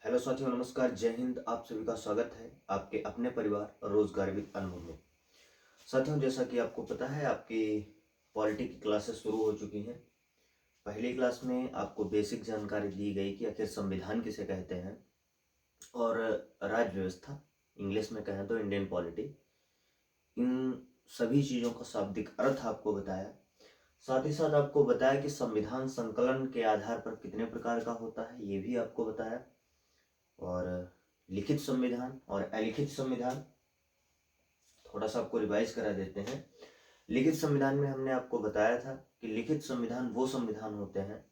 Hello साथियों, नमस्कार, जय हिंद। आप सभी का स्वागत है आपके अपने परिवार रोजगार विद अनुभव में। साथियों, जैसा कि आपको पता है, आपकी पॉलिटी की क्लासेस शुरू हो चुकी हैं। पहली क्लास में आपको बेसिक जानकारी दी गई कि आखिर संविधान किसे कहते हैं और राज्य व्यवस्था, इंग्लिश में कहें तो इंडियन पॉलिटी, इन सभी चीज़ों का शाब्दिक अर्थ आपको बताया। साथ ही साथ आपको बताया कि संविधान संकलन के आधार पर कितने प्रकार का होता है, ये भी आपको बताया। और लिखित संविधान और अलिखित संविधान थोड़ा सा आपको रिवाइज करा देते हैं। लिखित संविधान में हमने आपको बताया था कि लिखित संविधान वो संविधान होते हैं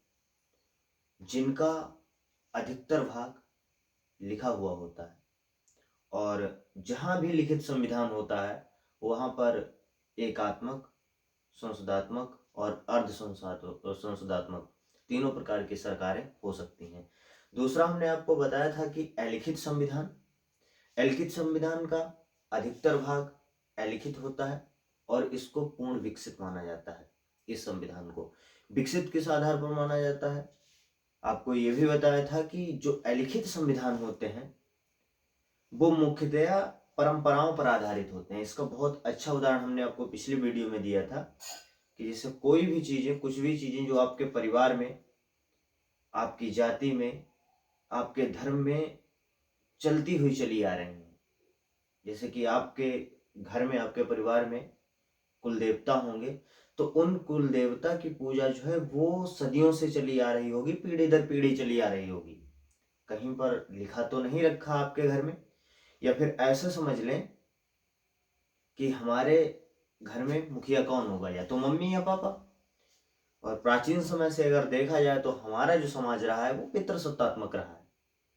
जिनका अधिकतर भाग लिखा हुआ होता है, और जहां भी लिखित संविधान होता है वहां पर एकात्मक, संसदात्मक और अर्ध संसदात्मक तीनों प्रकार की सरकारें हो सकती हैं। दूसरा हमने आपको बताया था कि अलिखित संविधान, अलिखित संविधान का अधिकतर भाग अलिखित होता है और इसको पूर्ण विकसित माना जाता है। इस संविधान को विकसित किस आधार पर माना जाता है, आपको यह भी बताया था कि जो अलिखित संविधान होते हैं वो मुख्यतया परंपराओं पर आधारित होते हैं। इसका बहुत अच्छा उदाहरण हमने आपको पिछली वीडियो में दिया था कि जैसे कोई भी चीजें, कुछ भी चीजें जो आपके परिवार में, आपकी जाति में, आपके धर्म में चलती हुई चली आ रही हैं। जैसे कि आपके घर में, आपके परिवार में कुल देवता होंगे, तो उन कुल देवता की पूजा जो है वो सदियों से चली आ रही होगी, पीढ़ी दर पीढ़ी चली आ रही होगी। कहीं पर लिखा तो नहीं रखा आपके घर में, या फिर ऐसा समझ लें कि हमारे घर में मुखिया कौन होगा, या तो मम्मी या पापा। और प्राचीन समय से अगर देखा जाए तो हमारा जो समाज रहा है वो पितृसत्तात्मक रहा है,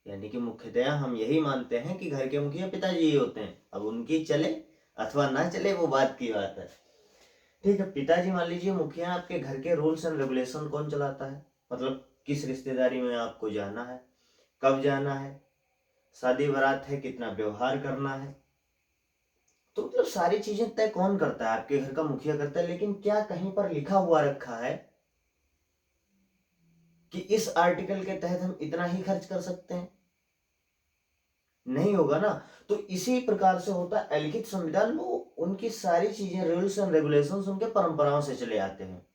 यानी कि मुख्यतया हम यही मानते हैं कि घर के मुखिया पिताजी ही होते हैं। अब उनकी चले अथवा ना चले वो बात की बात है। ठीक है, पिताजी मान लीजिए मुखिया, आपके घर के रूल्स एंड रेगुलेशन कौन चलाता है, मतलब किस रिश्तेदारी में आपको जाना है, कब जाना है, शादी बारात है, कितना व्यवहार करना है, तो मतलब सारी चीजें तय कौन करता है, आपके घर का मुखिया करता है। लेकिन क्या कहीं पर लिखा हुआ रखा है कि इस आर्टिकल के तहत हम इतना ही खर्च कर सकते हैं? नहीं होगा ना। तो इसी प्रकार से होता है अलिखित संविधान में, उनकी सारी चीजें, रूल्स एंड रेगुलेशंस उनके परंपराओं से चले आते हैं।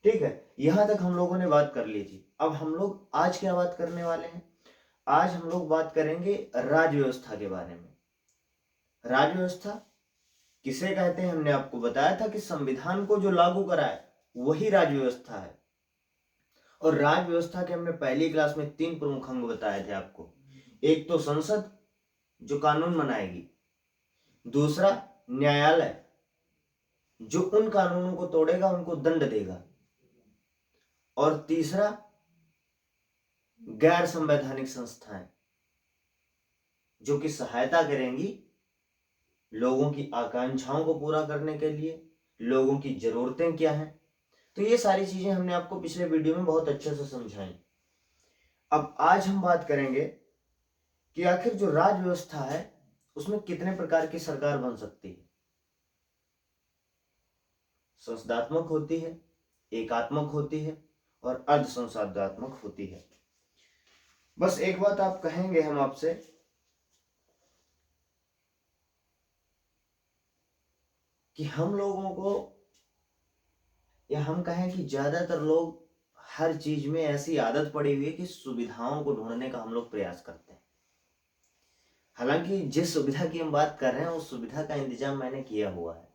ठीक है, यहां तक हम लोगों ने बात कर ली थी। अब हम लोग आज क्या बात करने वाले हैं? आज हम लोग बात करेंगे राज्य व्यवस्था के बारे में। राज्य व्यवस्था किसे कहते हैं? हमने आपको बताया था कि संविधान को जो लागू कराए वही राज्य व्यवस्था है। और राज्य व्यवस्था के हमने पहली क्लास में 3 प्रमुख अंग बताए थे आपको। एक तो संसद जो कानून बनाएगी, दूसरा न्यायालय जो उन कानूनों को तोड़ेगा उनको दंड देगा, और तीसरा गैर संवैधानिक संस्थाएं जो कि सहायता करेंगी लोगों की आकांक्षाओं को पूरा करने के लिए, लोगों की जरूरतें क्या हैं। तो ये सारी चीजें हमने आपको पिछले वीडियो में बहुत अच्छे से समझाई। अब आज हम बात करेंगे कि आखिर जो राज्य व्यवस्था है उसमें कितने प्रकार की सरकार बन सकती है। संसदात्मक होती है, एकात्मक होती है और अर्ध संसदात्मक होती है। बस एक बात आप कहेंगे हम आपसे कि हम लोगों को, या हम कहें कि ज्यादातर लोग, हर चीज में ऐसी आदत पड़ी हुई है कि सुविधाओं को ढूंढने का हम लोग प्रयास करते हैं। हालांकि जिस सुविधा की हम बात कर रहे हैं उस सुविधा का इंतजाम मैंने किया हुआ है।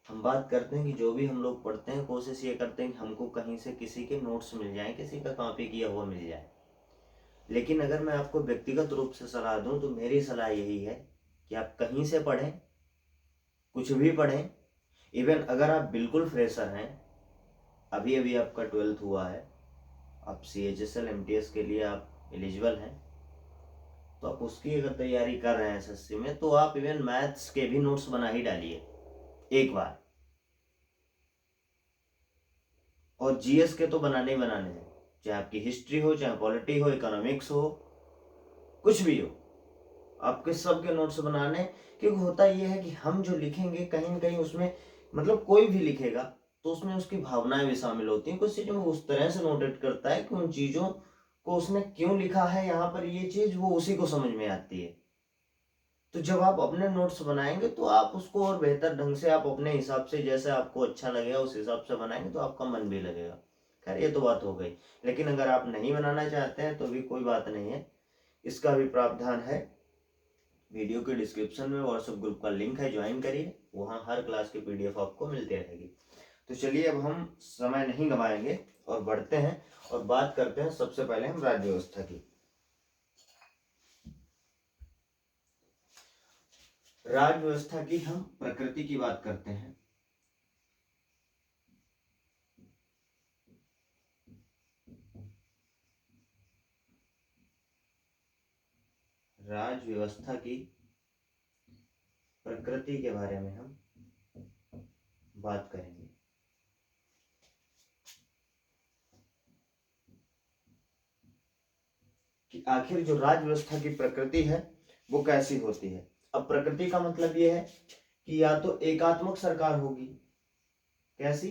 हम बात करते हैं कि जो भी हम लोग पढ़ते हैं, कोशिश ये करते हैं कि हमको कहीं से किसी के नोट्स मिल जाए, किसी का कॉपी किया हुआ मिल जाए। लेकिन अगर मैं आपको व्यक्तिगत रूप से सलाह दूं तो मेरी सलाह यही है कि आप कहीं से पढ़ें, कुछ भी पढ़ें। इवन अगर आप बिल्कुल फ्रेशर हैं, अभी अभी आपका 12th हुआ है, आप CHSL MTS के लिए आप एलिजिबल हैं, तो आप उसकी अगर तैयारी कर रहे हैं SSC में, तो आप इवन मैथ्स के भी नोट्स बना ही डालिए एक बार। और GS के तो बनाने ही बनाने हैं, चाहे आपकी हिस्ट्री हो, चाहे पॉलिटी हो, इकोनॉमिक्स हो, कुछ भी हो, आपके सबके नोट्स बनाने। क्योंकि होता यह है कि हम जो लिखेंगे कहीं ना कहीं उसमें, मतलब कोई भी लिखेगा तो उसमें उसकी भावनाएं भी शामिल होती हैं। कुछ चीज़ों को उस तरह से नोटेट करता है कि उन चीज़ों को उसने क्यों लिखा है यहाँ पर ये चीज, वो उसी को समझ में आती है। तो जब आप अपने नोट्स बनाएंगे तो आप उसको और बेहतर ढंग से आप अपने हिसाब से, जैसे आपको अच्छा लगेगा उस हिसाब से बनाएंगे तो आपका मन भी लगेगा। खैर ये तो बात हो गई, लेकिन अगर आप नहीं बनाना चाहते हैं तो भी कोई बात नहीं है, इसका भी प्रावधान है। वीडियो के डिस्क्रिप्शन में व्हाट्सएप ग्रुप का लिंक है, ज्वाइन करिए, वहाँ हर क्लास की पीडीएफ आपको मिलती रहेगी। तो चलिए अब हम समय नहीं गंवाएंगे और बढ़ते हैं और बात करते हैं सबसे पहले हम राज्य व्यवस्था की। राज्य व्यवस्था की हम प्रकृति की बात करते हैं। राज्य व्यवस्था की प्रकृति के बारे में हम बात करेंगे। कि आखिर जो राज्य व्यवस्था की प्रकृति है वो कैसी होती है। अब प्रकृति का मतलब ये है कि या तो एकात्मक सरकार होगी, कैसी,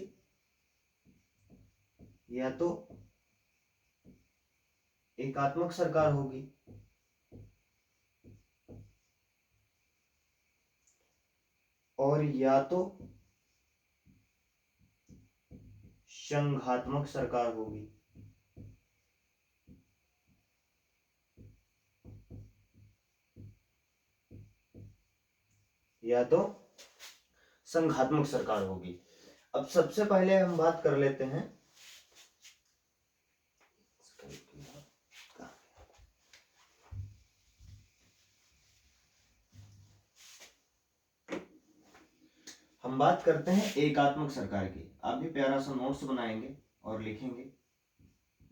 या तो एकात्मक सरकार होगी, और या तो संघात्मक सरकार होगी। या तो संघात्मक सरकार होगी। अब सबसे पहले हम बात कर लेते हैं हम बात करते हैं एकात्मक सरकार की। आप भी प्यारा सा नोट्स बनाएंगे और लिखेंगे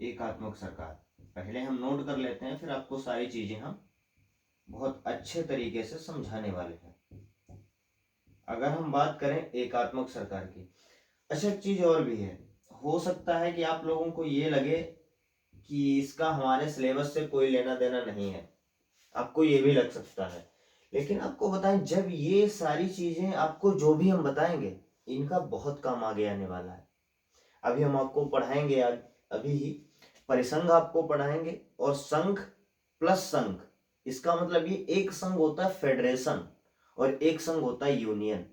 एकात्मक सरकार। पहले हम नोट कर लेते हैं, फिर आपको सारी चीजें हम बहुत अच्छे तरीके से समझाने वाले हैं। अगर हम बात करें एकात्मक सरकार की, अच्छा एक चीज और भी है, हो सकता है कि आप लोगों को ये लगे कि इसका हमारे सिलेबस से कोई लेना देना नहीं है, आपको ये भी लग सकता है। लेकिन आपको बताएं, जब ये सारी चीजें आपको जो भी हम बताएंगे इनका बहुत काम आगे आने वाला है। अभी हम आपको पढ़ाएंगे, अभी ही परिसंघ आपको पढ़ाएंगे, और संघ प्लस संघ, इसका मतलब ये एक संघ होता है फेडरेशन और एक संघ होता है यूनियन।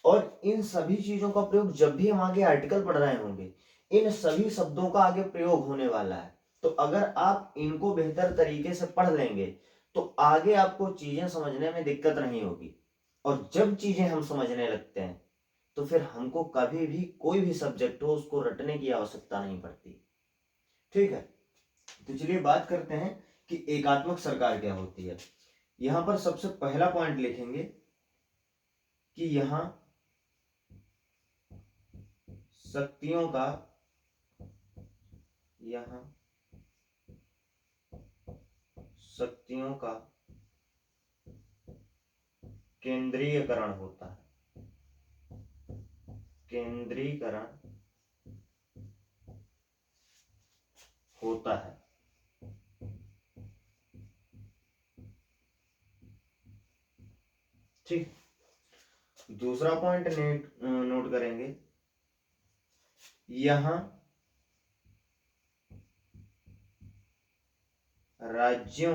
और इन सभी चीजों का प्रयोग जब भी हम आगे आर्टिकल पढ़ रहे होंगे, इन सभी शब्दों का आगे प्रयोग होने वाला है। तो अगर आप इनको बेहतर तरीके से पढ़ लेंगे तो आगे आपको चीजें समझने में दिक्कत नहीं होगी। और जब चीजें हम समझने लगते हैं तो फिर हमको कभी भी कोई भी सब्जेक्ट हो उसको रटने की आवश्यकता नहीं पड़ती। ठीक है, तो चलिए बात करते हैं कि एकात्मक सरकार क्या होती है। यहां पर सबसे पहला पॉइंट लिखेंगे कि यहां शक्तियों का, यहां शक्तियों का केंद्रीयकरण होता है। केंद्रीकरण होता है। ठीक, दूसरा पॉइंट नोट करेंगे, यहां राज्यों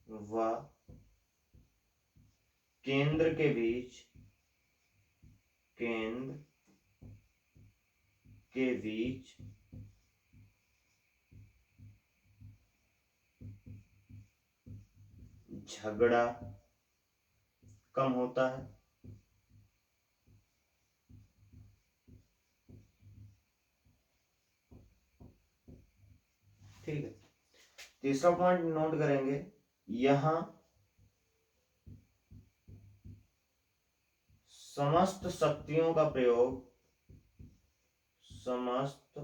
व केंद्र के बीच, केंद्र के बीच झगड़ा कम होता है। ठीक है, तीसरा पॉइंट नोट करेंगे, यहां समस्त शक्तियों का प्रयोग, समस्त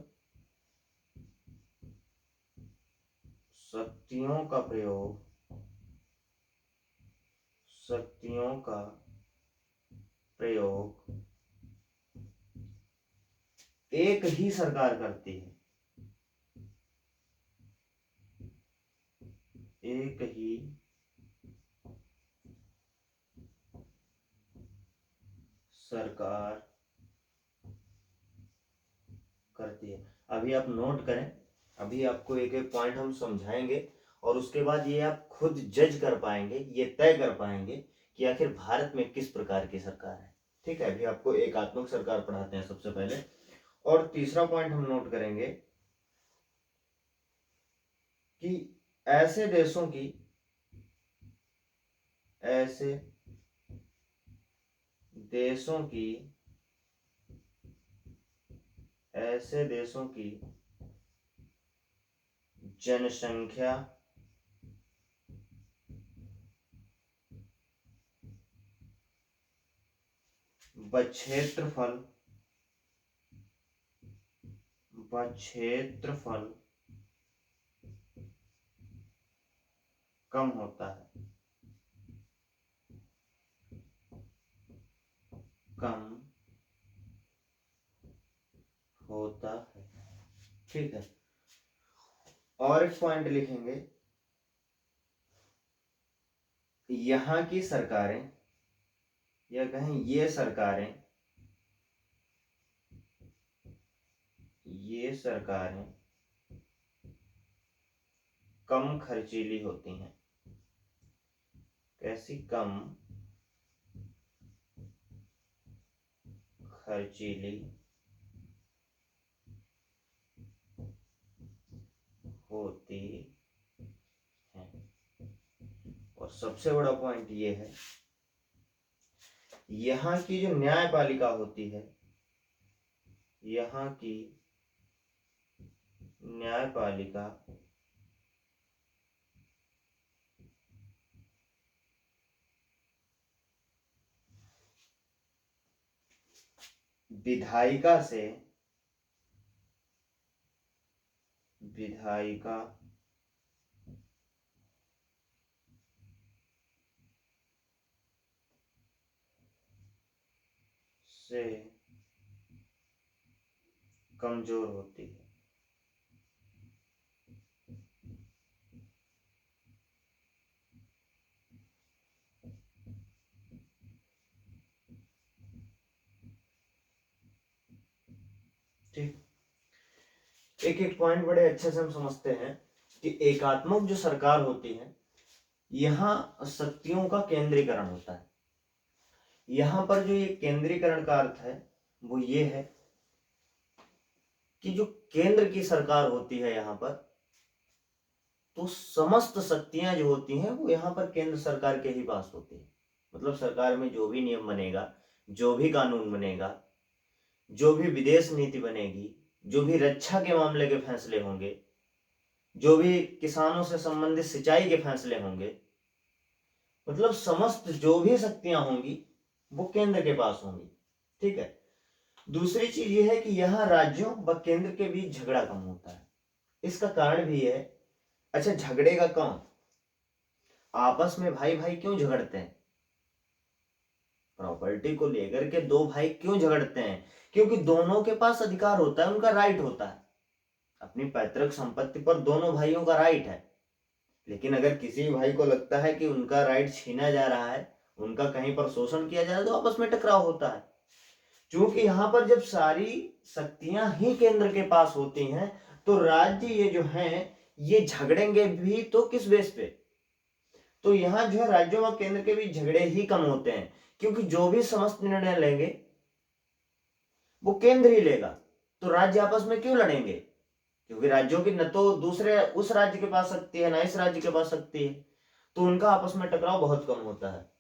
शक्तियों का प्रयोग, शक्तियों का प्रयोग एक ही सरकार करती है। एक ही सरकार करती है। अभी आप नोट करें, अभी आपको एक एक पॉइंट हम समझाएंगे और उसके बाद ये आप खुद जज कर पाएंगे, ये तय कर पाएंगे कि आखिर भारत में किस प्रकार की सरकार है। ठीक है, अभी आपको एकात्मक सरकार पढ़ाते हैं सबसे पहले। और तीसरा पॉइंट हम नोट करेंगे कि ऐसे देशों की जनसंख्या व क्षेत्रफल कम होता है, ठीक है। और एक पॉइंट लिखेंगे, यहाँ की सरकारें या कहें ये सरकारें कम खर्चीली होती हैं। कैसी? कम खर्चीली होती हैं। और सबसे बड़ा पॉइंट ये है, यहाँ की जो न्यायपालिका होती है, यहाँ की न्यायपालिका विधायिका से कमजोर होती है। ठीक, एक एक पॉइंट बड़े अच्छे से हम समझते हैं कि एकात्मक जो सरकार होती है, यहाँ शक्तियों का केंद्रीकरण होता है। यहाँ पर जो ये केंद्रीकरण का अर्थ है वो ये है कि जो केंद्र की सरकार होती है यहाँ पर, तो समस्त शक्तियां जो होती हैं वो यहाँ पर केंद्र सरकार के ही पास होती है। मतलब सरकार में जो भी नियम बनेगा, जो भी कानून बनेगा, जो भी विदेश नीति बनेगी, जो भी रक्षा के मामले के फैसले होंगे, जो भी किसानों से संबंधित सिंचाई के फैसले होंगे, मतलब समस्त जो भी शक्तियां होंगी वो केंद्र के पास होंगी। ठीक है। दूसरी चीज ये है कि यहाँ राज्यों व केंद्र के बीच झगड़ा कम होता है। इसका कारण भी है, अच्छा झगड़ेगा कौन? आपस में भाई भाई क्यों झगड़ते हैं? प्रॉपर्टी को लेकर के दो भाई क्यों झगड़ते हैं? क्योंकि दोनों के पास अधिकार होता है, उनका राइट होता है। अपनी पैतृक संपत्ति पर दोनों भाइयों का राइट है। लेकिन अगर किसी भाई को लगता है कि उनका राइट छीना जा रहा है, उनका कहीं पर शोषण किया जा रहा है, तो आपस में टकराव होता है। क्योंकि यहाँ पर जब सारी शक्तियां ही केंद्र के पास होती हैं, तो राज्य ये जो हैं ये झगड़ेंगे भी तो किस बेस पे? तो यहाँ जो है राज्यों व केंद्र के बीच झगड़े ही कम होते हैं, क्योंकि जो भी समस्त निर्णय लेंगे वो केंद्र ही लेगा। तो राज्य आपस में क्यों लड़ेंगे? क्योंकि राज्यों की न तो दूसरे उस राज्य के पास शक्ति है, ना इस राज्य के पास शक्ति है, तो उनका आपस में टकराव बहुत कम होता है।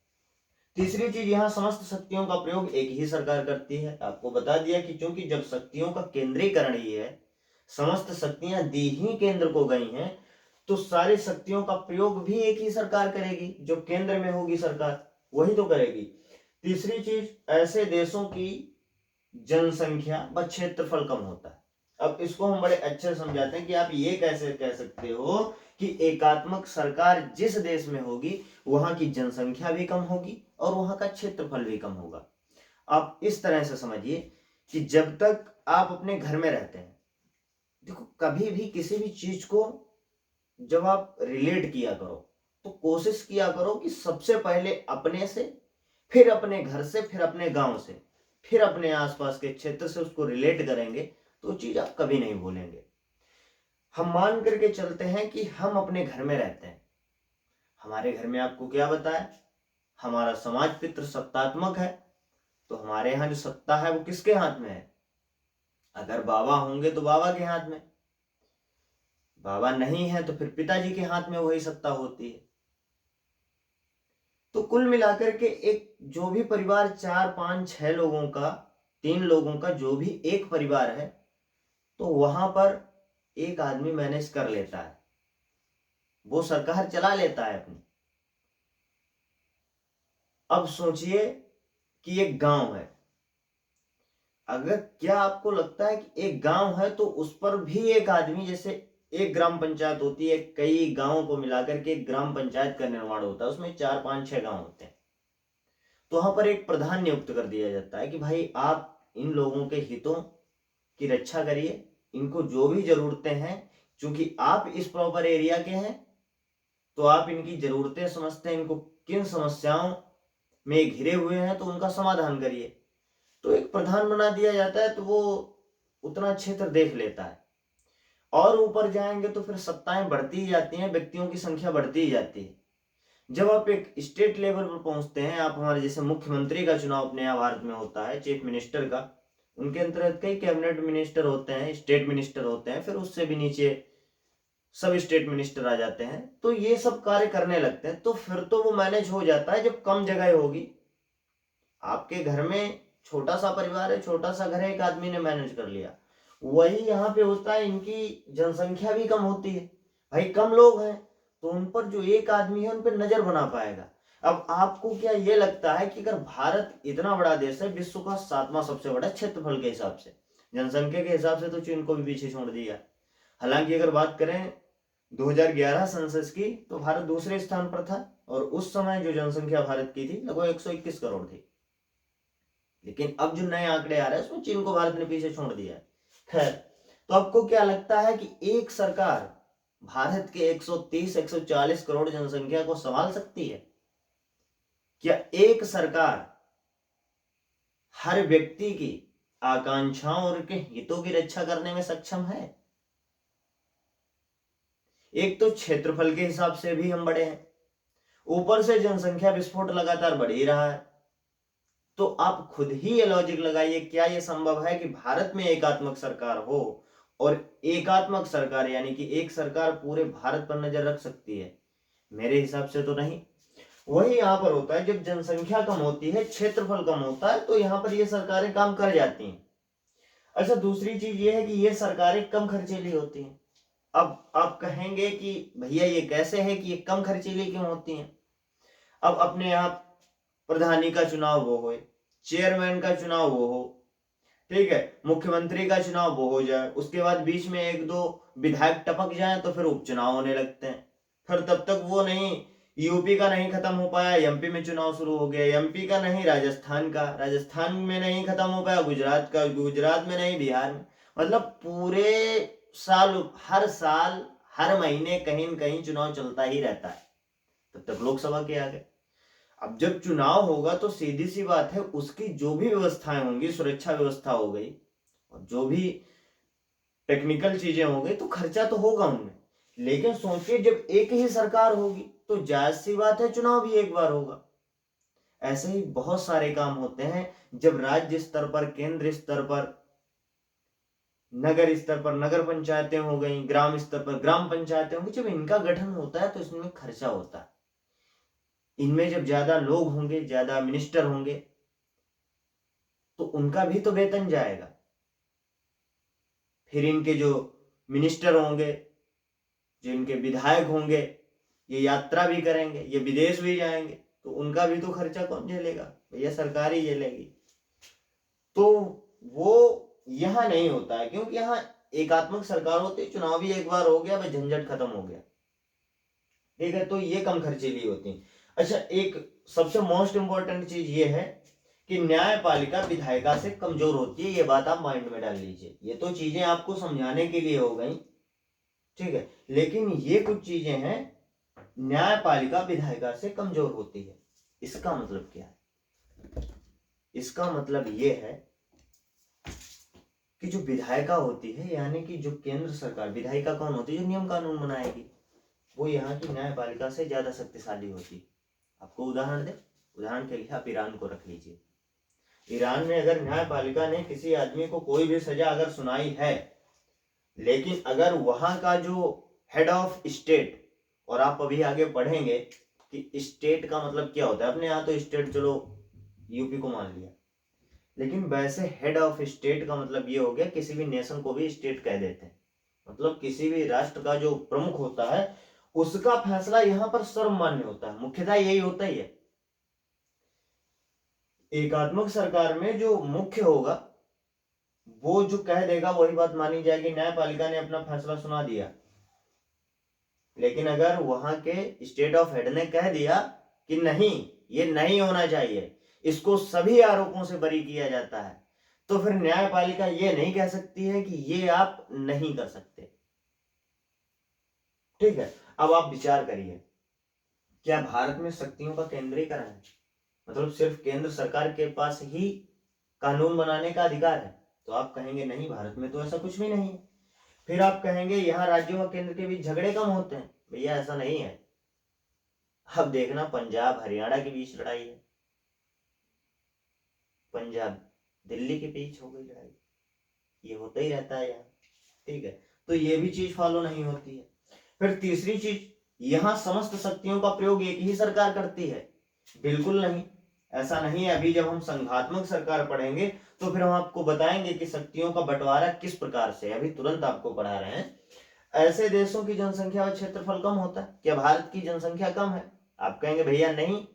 तीसरी चीज, यहाँ समस्त शक्तियों का प्रयोग एक ही सरकार करती है। आपको बता दिया कि चूंकि जब शक्तियों का केंद्रीकरण ही है, समस्त शक्तियां दी ही केंद्र को गई हैं, तो सारी शक्तियों का प्रयोग भी एक ही सरकार करेगी। जो केंद्र में होगी सरकार वही तो करेगी। तीसरी चीज, ऐसे देशों की जनसंख्या व क्षेत्रफल कम होता है। अब इसको हम बड़े अच्छे से समझाते हैं कि आप ये कैसे कह सकते हो कि एकात्मक सरकार जिस देश में होगी वहां की जनसंख्या भी कम होगी और वहां का क्षेत्रफल भी कम होगा। आप इस तरह से समझिए कि जब तक आप अपने घर में रहते हैं, देखो कभी भी किसी भी चीज को जब आप रिलेट किया करो तो कोशिश किया करो कि सबसे पहले अपने से, फिर अपने घर से, फिर अपने गांव से, फिर अपने आसपास के क्षेत्र से उसको रिलेट करेंगे तो चीज आप कभी नहीं भूलेंगे। हम मान करके चलते हैं कि हम अपने घर में रहते हैं, हमारे घर में आपको क्या बताया, हमारा समाज पितृ सत्तात्मक है, तो हमारे यहाँ जो सत्ता है वो किसके हाथ में है? अगर बाबा होंगे तो बाबा के हाथ में, बाबा नहीं है तो फिर पिताजी के हाथ में वही सत्ता होती है। तो कुल मिलाकर के एक जो भी परिवार 4 5 6 लोगों का, 3 लोगों का जो भी एक परिवार है, तो वहां पर एक आदमी मैनेज कर लेता है, वो सरकार चला लेता है अपनी। अब सोचिए कि एक गांव है, अगर क्या आपको लगता है कि एक गांव है तो उस पर भी एक आदमी, जैसे एक ग्राम पंचायत होती है, कई गांवों को मिलाकर के एक ग्राम पंचायत का निर्माण होता है, उसमें 4 5 6 गांव होते हैं, तो वहां पर एक प्रधान नियुक्त कर दिया जाता है कि भाई आप इन लोगों के हितों की रक्षा करिए, इनको जो भी जरूरतें हैं, क्योंकि आप इस प्रॉपर एरिया के हैं तो आप इनकी जरूरतें समझते हैं, इनको किन समस्याओं में घिरे हुए हैं तो उनका समाधान करिए। तो एक प्रधान बना दिया जाता है, तो वो उतना क्षेत्र देख लेता है। और ऊपर जाएंगे तो फिर सत्ताएं बढ़ती ही जाती हैं, व्यक्तियों की संख्या बढ़ती ही जाती है। जब आप एक स्टेट लेवल पर पहुंचते हैं, आप हमारे जैसे मुख्यमंत्री का चुनाव अपने यहाँ भारत में होता है, चीफ मिनिस्टर का, उनके अंतर्गत कई कैबिनेट मिनिस्टर होते हैं, स्टेट मिनिस्टर होते हैं, फिर उससे भी नीचे सब स्टेट मिनिस्टर आ जाते हैं, तो ये सब कार्य करने लगते हैं। तो फिर तो वो मैनेज हो जाता है जब कम जगह होगी। आपके घर में छोटा सा परिवार है, छोटा सा घर है, एक आदमी ने मैनेज कर लिया, वही यहाँ पे होता है, इनकी जनसंख्या भी कम होती है, भाई कम लोग हैं, तो उन पर जो एक आदमी है उन पर नजर बना पाएगा। अब आपको क्या ये लगता है कि अगर भारत इतना बड़ा देश है, विश्व का 7वां सबसे बड़ा क्षेत्रफल के हिसाब से, जनसंख्या के हिसाब से तो चीन को भी पीछे छोड़ दिया। हालांकि अगर बात करें 2011 सेंसस की, तो भारत दूसरे स्थान पर था, और उस समय जो जनसंख्या भारत की थी लगभग 121 करोड़ थी। लेकिन अब जो नए आंकड़े आ रहे हैं उसमें चीन को भारत ने पीछे छोड़ दिया है। खैर, तो आपको क्या लगता है कि एक सरकार भारत के 130 140 करोड़ जनसंख्या को संभाल सकती है? क्या एक सरकार हर व्यक्ति की आकांक्षाओं और उनके हितों की रक्षा करने में सक्षम है? एक तो क्षेत्रफल के हिसाब से भी हम बड़े हैं, ऊपर से जनसंख्या विस्फोट लगातार बढ़ ही रहा है। तो आप खुद ही ये लॉजिक लगाइए, क्या ये संभव है कि भारत में एकात्मक सरकार हो, और एकात्मक सरकार यानी कि एक सरकार पूरे भारत पर नजर रख सकती है? मेरे हिसाब से तो नहीं। वही यहां पर होता है, जब जनसंख्या कम होती है, क्षेत्रफल कम होता है, तो यहां पर ये सरकारें काम कर जाती हैं। अच्छा, दूसरी चीज ये है कि ये सरकारें कम खर्चीली होती हैं। अब आप कहेंगे कि भैया ये कैसे है कि ये कम खर्चीली क्यों होती हैं? अब अपने यहाँ प्रधानी का चुनाव वो हो, चेयरमैन का चुनाव वो हो, ठीक है, मुख्यमंत्री का चुनाव वो हो जाए, उसके बाद बीच में 1 2 विधायक टपक जाए तो फिर उपचुनाव होने लगते हैं। फिर तब तक वो नहीं, यूपी का नहीं खत्म हो पाया, एमपी में चुनाव शुरू हो गया, एमपी का नहीं, राजस्थान का, राजस्थान में नहीं खत्म हो पाया, गुजरात का, गुजरात में नहीं, बिहार में। मतलब पूरे साल हर महीने कहीं न कहीं चुनाव चलता ही रहता है, तब तक लोकसभा के आ गए। अब जब चुनाव होगा तो सीधी सी बात है, उसकी जो भी व्यवस्थाएं होंगी, सुरक्षा व्यवस्था हो गई और जो भी टेक्निकल चीजें हो गई, तो खर्चा तो होगा उनमें। लेकिन सोचिए, जब एक ही सरकार होगी तो जायज सी बात है चुनाव भी एक बार होगा। ऐसे ही बहुत सारे काम होते हैं, जब राज्य स्तर पर, केंद्र स्तर पर, नगर स्तर पर नगर पंचायतें हो गई, ग्राम स्तर पर ग्राम पंचायतें होंगी, जब इनका गठन होता है तो इसमें खर्चा होता है। इनमें जब ज्यादा लोग होंगे, ज्यादा मिनिस्टर होंगे, तो उनका भी तो वेतन जाएगा। फिर इनके जो मिनिस्टर होंगे, जो इनके विधायक होंगे, ये यात्रा भी करेंगे, ये विदेश भी जाएंगे, तो उनका भी तो खर्चा कौन झेलेगा? भैया सरकार ही झेलेगी। तो वो यहाँ नहीं होता है, क्योंकि यहाँ एकात्मक सरकार होती, चुनाव भी एक बार हो गया, भाई झंझट खत्म हो गया, ठीक है, तो ये कम खर्चीली होती है। अच्छा, एक सबसे मोस्ट इंपॉर्टेंट चीज ये है कि न्यायपालिका विधायिका से कमजोर होती है, ये बात आप माइंड में डाल लीजिए। ये तो चीजें आपको समझाने के लिए हो गई, ठीक है, लेकिन ये कुछ चीजें हैं, न्यायपालिका विधायिका से कमजोर होती है। इसका मतलब क्या है? इसका मतलब ये है कि जो विधायिका होती है, यानी कि जो केंद्र सरकार, विधायिका कौन होती है, जो नियम कानून बनाएगी, वो यहाँ की न्यायपालिका से ज्यादा शक्तिशाली होती है। आपको उदाहरण दे, उदाहरण के लिए आप ईरान को रख लीजिए। ईरान में अगर न्यायपालिका ने किसी आदमी को कोई भी सजा अगर सुनाई है, लेकिन अगर वहां का जो हेड ऑफ स्टेट, और आप अभी आगे पढ़ेंगे कि स्टेट का मतलब क्या होता है, अपने यहाँ तो स्टेट चलो यूपी को मान लिया, लेकिन वैसे हेड ऑफ स्टेट का मतलब ये हो गया, किसी भी नेशन को भी स्टेट कह देते हैं, मतलब किसी भी राष्ट्र का जो प्रमुख होता है उसका फैसला यहाँ पर सर्वमान्य होता है, मुख्यतः यही होता ही है। एकात्मक सरकार में जो मुख्य होगा वो जो कह देगा वही बात मानी जाएगी। न्यायपालिका ने अपना फैसला सुना दिया, लेकिन अगर वहां के स्टेट ऑफ हेड ने कह दिया कि नहीं, ये नहीं होना चाहिए, इसको सभी आरोपों से बरी किया जाता है, तो फिर न्यायपालिका ये नहीं कह सकती है कि ये आप नहीं कर सकते। ठीक है, अब आप विचार करिए, क्या भारत में शक्तियों का केंद्रीकरण है, मतलब सिर्फ केंद्र सरकार के पास ही कानून बनाने का अधिकार है? तो आप कहेंगे नहीं, भारत में तो ऐसा कुछ भी नहीं है। फिर आप कहेंगे यहाँ राज्यों और केंद्र के बीच झगड़े कम होते हैं। भैया ऐसा नहीं है। अब देखना, पंजाब हरियाणा के बीच लड़ाई है, पंजाब दिल्ली के बीच हो गई लड़ाई, ये होता ही रहता है यहाँ। ठीक है, तो ये भी चीज फॉलो नहीं होती है। फिर तीसरी चीज, यहाँ समस्त शक्तियों का प्रयोग एक ही सरकार करती है? बिल्कुल नहीं, ऐसा नहीं है। अभी जब हम संघात्मक सरकार पढ़ेंगे तो फिर हम आपको बताएंगे कि शक्तियों का बंटवारा किस प्रकार से, अभी तुरंत आपको पढ़ा रहे हैं। ऐसे देशों की जनसंख्या और क्षेत्रफल कम होता है। क्या भारत की जनसंख्या कम है? आप कहेंगे भैया नहीं।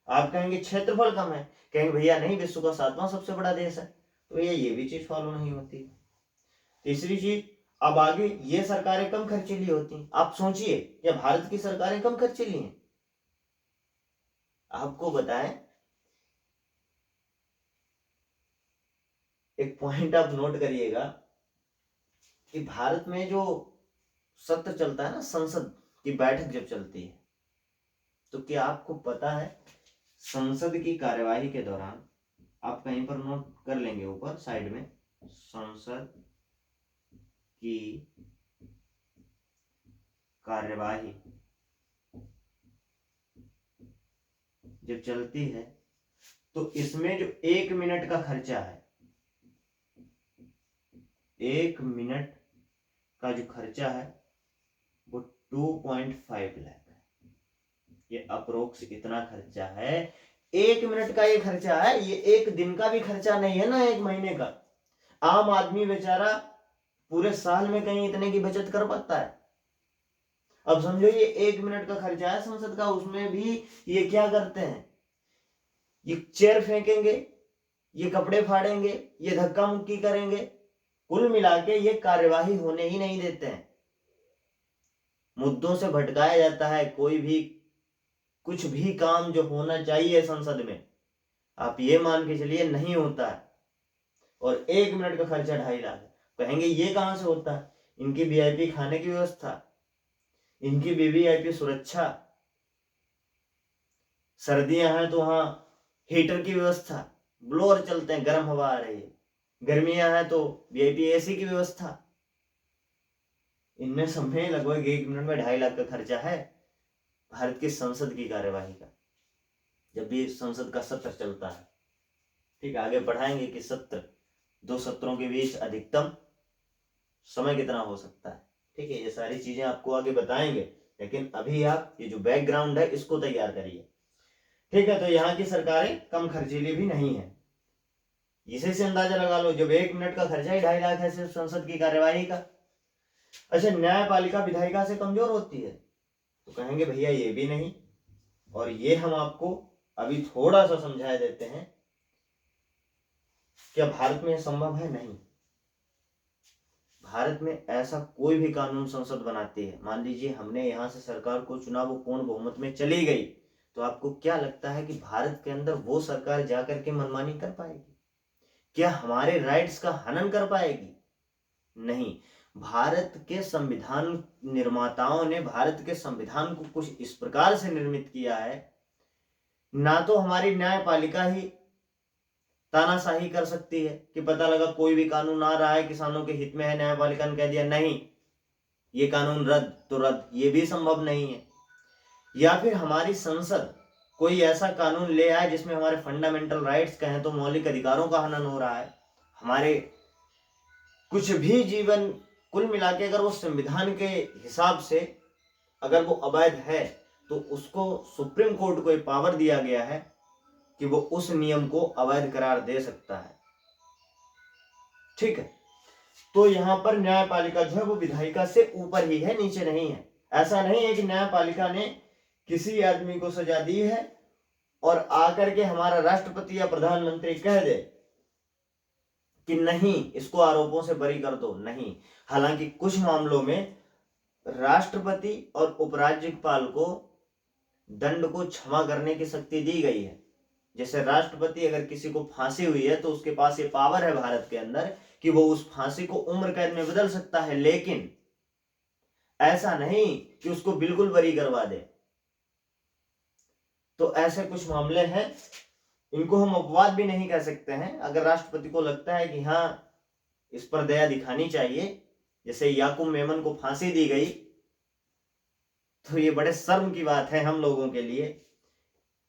आप कहेंगे क्षेत्रफल कम है, कहेंगे भैया नहीं, विश्व का 7वां सबसे बड़ा देश है। तो भैया ये भी चीज फॉलो नहीं होती। तीसरी चीज, अब आगे, ये सरकारें कम खर्चीली होती हैं। आप सोचिए, क्या भारत की सरकारें कम खर्चीली हैं? आपको बताएं, एक पॉइंट आप नोट करिएगा कि भारत में जो सत्र चलता है ना, संसद की बैठक जब चलती है, तो क्या आपको पता है संसद की कार्यवाही के दौरान, आप कहीं पर नोट कर लेंगे ऊपर साइड में, संसद की कार्यवाही जब चलती है तो इसमें जो 1 मिनट का खर्चा है, 1 मिनट का जो खर्चा है वो 2.5 लाख है। ये अप्रोक्स इतना खर्चा है। 1 मिनट का ये खर्चा है, ये एक दिन का भी खर्चा नहीं है ना, 1 महीने का। आम आदमी बेचारा पूरे साल में कहीं इतने की बचत कर पाता है? अब समझो, ये 1 मिनट का खर्चा है संसद का, उसमें भी ये क्या करते हैं, ये चेयर फेंकेंगे, ये कपड़े फाड़ेंगे, ये धक्का मुक्की करेंगे, कुल मिला के ये कार्यवाही होने ही नहीं देते हैं। मुद्दों से भटकाया जाता है। कोई भी कुछ भी काम जो होना चाहिए संसद में, आप ये मान के चलिए नहीं होता है। और 1 मिनट का खर्चा 2.5 लाख। कहेंगे ये कहां से होता है? इनकी वीआईपी खाने की व्यवस्था, इनकी वीवीआईपी सुरक्षा, सर्दियां हैं तो वहां हीटर की व्यवस्था, ब्लोअर चलते हैं, गर्म हवा आ रही है। गर्मियां हैं तो वीआईपी एसी की व्यवस्था। इनमें सब में लगभग 1 मिनट में 2.5 लाख का खर्चा है भारत की संसद की कार्यवाही का, जब भी संसद का सत्र चलता है। ठीक, आगे बढ़ाएंगे कि सत्र, 2 सत्रों के बीच अधिकतम समय कितना हो सकता है। ठीक है, ये सारी चीजें आपको आगे बताएंगे, लेकिन अभी आप ये जो बैकग्राउंड है इसको तैयार करिए। ठीक है, तो यहाँ की सरकारें कम खर्चीली भी नहीं है। इसे से अंदाजा लगा लो, जब 1 मिनट का खर्चा ही 2.5 लाख है सिर्फ संसद की कार्यवाही का। अच्छा, न्यायपालिका विधायिका से कमजोर होती है? तो कहेंगे भैया ये भी नहीं। और ये हम आपको अभी थोड़ा सा समझा देते हैं। क्या भारत में संभव है? नहीं। भारत में ऐसा कोई भी कानून संसद बनाती है, मान लीजिए हमने यहां से सरकार को चुना, वो पूर्ण बहुमत में चली गई, तो आपको क्या लगता है कि भारत के अंदर वो सरकार जाकर के मनमानी कर पाएगी? क्या हमारे राइट्स का हनन कर पाएगी? नहीं। भारत के संविधान निर्माताओं ने भारत के संविधान को कुछ इस प्रकार से निर्मित किया है, ना तो हमारी न्यायपालिका ही तानाशाही कर सकती है कि पता लगा कोई भी कानून आ रहा है किसानों के हित में है, न्यायपालिका ने कह दिया नहीं ये कानून रद्द तो रद्द, ये भी संभव नहीं है। या फिर हमारी संसद कोई ऐसा कानून ले आए जिसमें हमारे फंडामेंटल राइट्स कहें तो मौलिक अधिकारों का हनन हो रहा है, हमारे कुछ भी जीवन कुल मिला के अगर वो संविधान के हिसाब से अगर वो अवैध है तो उसको सुप्रीम कोर्ट को एक पावर दिया गया है कि वो उस नियम को अवैध करार दे सकता है। ठीक है, तो यहां पर न्यायपालिका जो है वो विधायिका से ऊपर ही है, नीचे नहीं है। ऐसा नहीं है कि न्यायपालिका ने किसी आदमी को सजा दी है और आकर के हमारा राष्ट्रपति या प्रधानमंत्री कह दे कि नहीं इसको आरोपों से बरी कर दो, नहीं। हालांकि कुछ मामलों में राष्ट्रपति और उपराज्यपाल को दंड को क्षमा करने की शक्ति दी गई है। जैसे राष्ट्रपति अगर किसी को फांसी हुई है तो उसके पास ये पावर है भारत के अंदर कि वो उस फांसी को उम्र कैद में बदल सकता है, लेकिन ऐसा नहीं कि उसको बिल्कुल बरी करवा दे। तो ऐसे कुछ मामले हैं, इनको हम अपवाद भी नहीं कह सकते हैं। अगर राष्ट्रपति को लगता है कि हाँ इस पर दया दिखानी चाहिए, जैसे याकूब मेमन को फांसी दी गई, तो ये बड़े शर्म की बात है हम लोगों के लिए।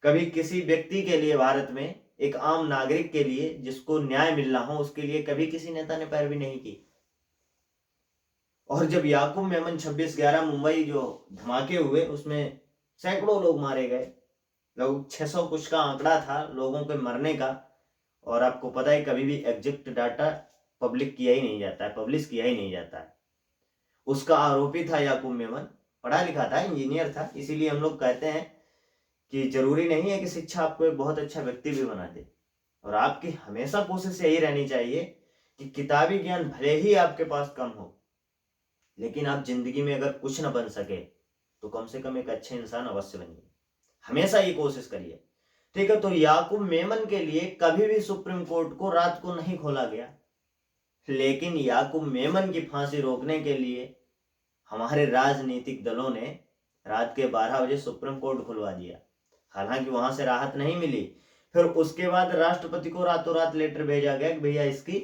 कभी किसी व्यक्ति के लिए भारत में एक आम नागरिक के लिए जिसको न्याय मिलना हो उसके लिए कभी किसी नेता ने पैरवी नहीं की। और जब याकूब मेमन 26/11 मुंबई जो धमाके हुए उसमें सैकड़ों लोग मारे गए, लगभग 600 कुछ का आंकड़ा था लोगों के मरने का। और आपको पता है कभी भी एग्जैक्ट डाटा पब्लिक किया ही नहीं जाता है, पब्लिश किया ही नहीं जाता है। उसका आरोपी था याकूब मेमन, पढ़ा लिखा था, इंजीनियर था। इसीलिए हम लोग कहते हैं कि जरूरी नहीं है कि शिक्षा आपको एक बहुत अच्छा व्यक्ति भी बना दे। और आपकी हमेशा कोशिश यही रहनी चाहिए कि किताबी ज्ञान भले ही आपके पास कम हो, लेकिन आप जिंदगी में अगर कुछ न बन सके तो कम से कम एक अच्छे इंसान अवश्य बनिए। हमेशा ये कोशिश करिए। ठीक है, तो याकूब मेमन के लिए कभी भी सुप्रीम कोर्ट को रात को नहीं खोला गया, लेकिन याकूब मेमन की फांसी रोकने के लिए हमारे राजनीतिक दलों ने रात के 12 बजे सुप्रीम कोर्ट खुलवा दिया। हालांकि वहां से राहत नहीं मिली। फिर उसके बाद राष्ट्रपति को रातों रात लेटर भेजा गया कि भैया इसकी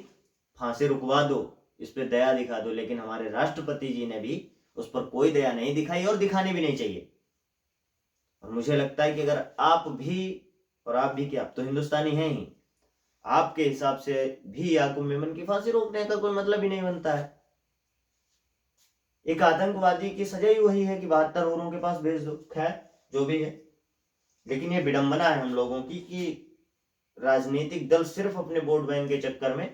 फांसी रुकवा दो, इस पर दया दिखा दो। लेकिन हमारे राष्ट्रपति जी ने भी उस पर कोई दया नहीं दिखाई और दिखानी भी नहीं चाहिए। और मुझे लगता है कि अगर आप भी, और आप भी क्या, आप तो हिंदुस्तानी हैं ही, आपके हिसाब से भी याकूब मेमन की फांसी रोकने का कोई मतलब ही नहीं बनता है। एक आतंकवादी की सजा ही वही है कि 72 औरों के पास भेज दो। खैर जो भी है, लेकिन ये विडंबना है हम लोगों की कि राजनीतिक दल सिर्फ अपने वोट बैंक के चक्कर में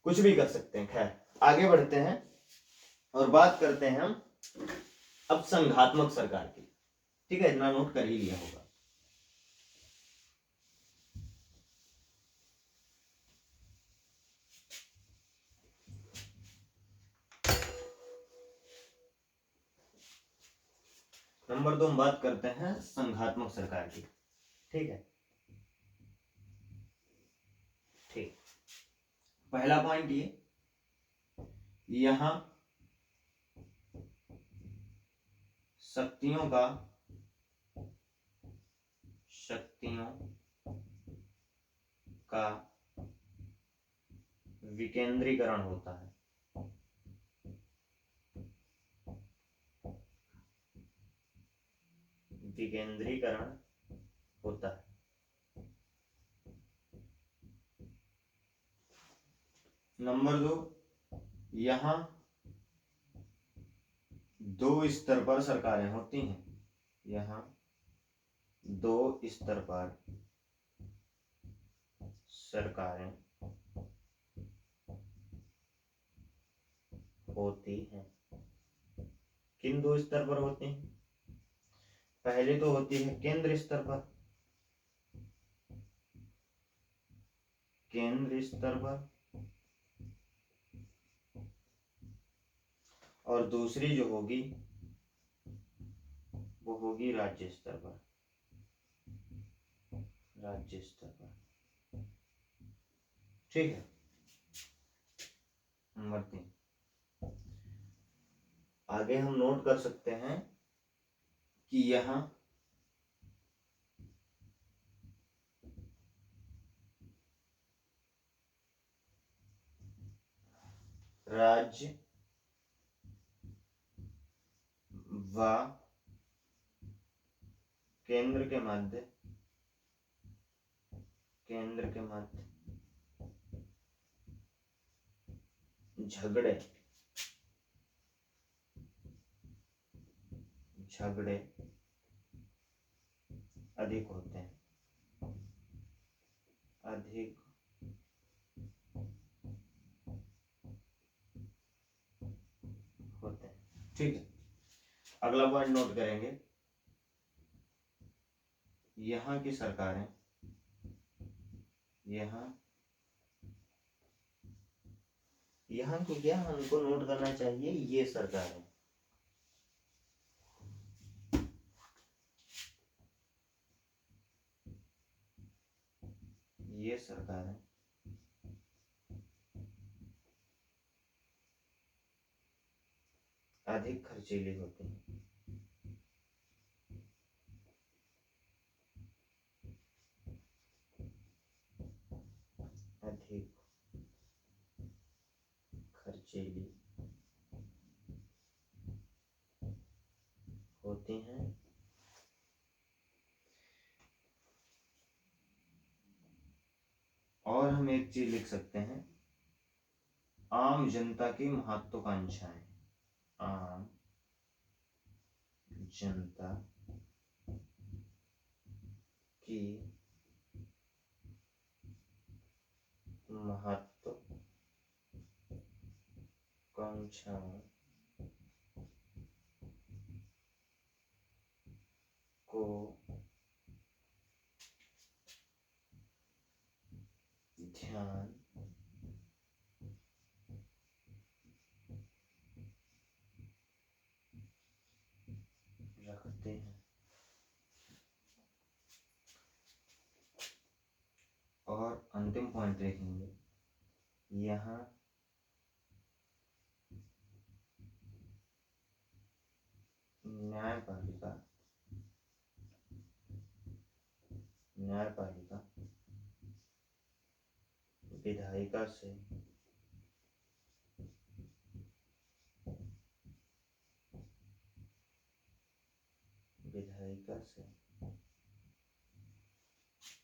कुछ भी कर सकते हैं। खैर आगे बढ़ते हैं और बात करते हैं हम अब संघात्मक सरकार की। ठीक है, इतना नोट कर ही लिया होगा। नंबर 2 हम बात करते हैं संघात्मक सरकार की। ठीक है, ठीक। पहला पॉइंट ये, यहां शक्तियों का विकेंद्रीकरण होता है। विकेंद्रीकरण होता है। नंबर 2, यहां 2 स्तर पर सरकारें होती हैं। यहां 2 स्तर पर सरकारें होती हैं। किन 2 स्तर पर होती हैं? पहले तो होती है केंद्र स्तर पर, केंद्र स्तर पर, और दूसरी जो होगी वो होगी राज्य स्तर पर, राज्य स्तर पर। ठीक है। नंबर 3, आगे हम नोट कर सकते हैं कि यहां राज्य व केंद्र के मध्य झगड़े अधिक होते हैं, ठीक है। अगला पॉइंट नोट करेंगे, यहाँ की सरकारें, यहाँ को क्या हमको नोट करना चाहिए, ये सरकारें, अधिक खर्चीली होती हैं, और हम एक चीज लिख सकते हैं, आम जनता की महत्वाकांक्षाएं, आम जनता की महत्वाकांक्षाओं को ध्यान रखते हैं। और अंतिम पॉइंट देखेंगे, यहाँ न्यायपालिका विधायिका से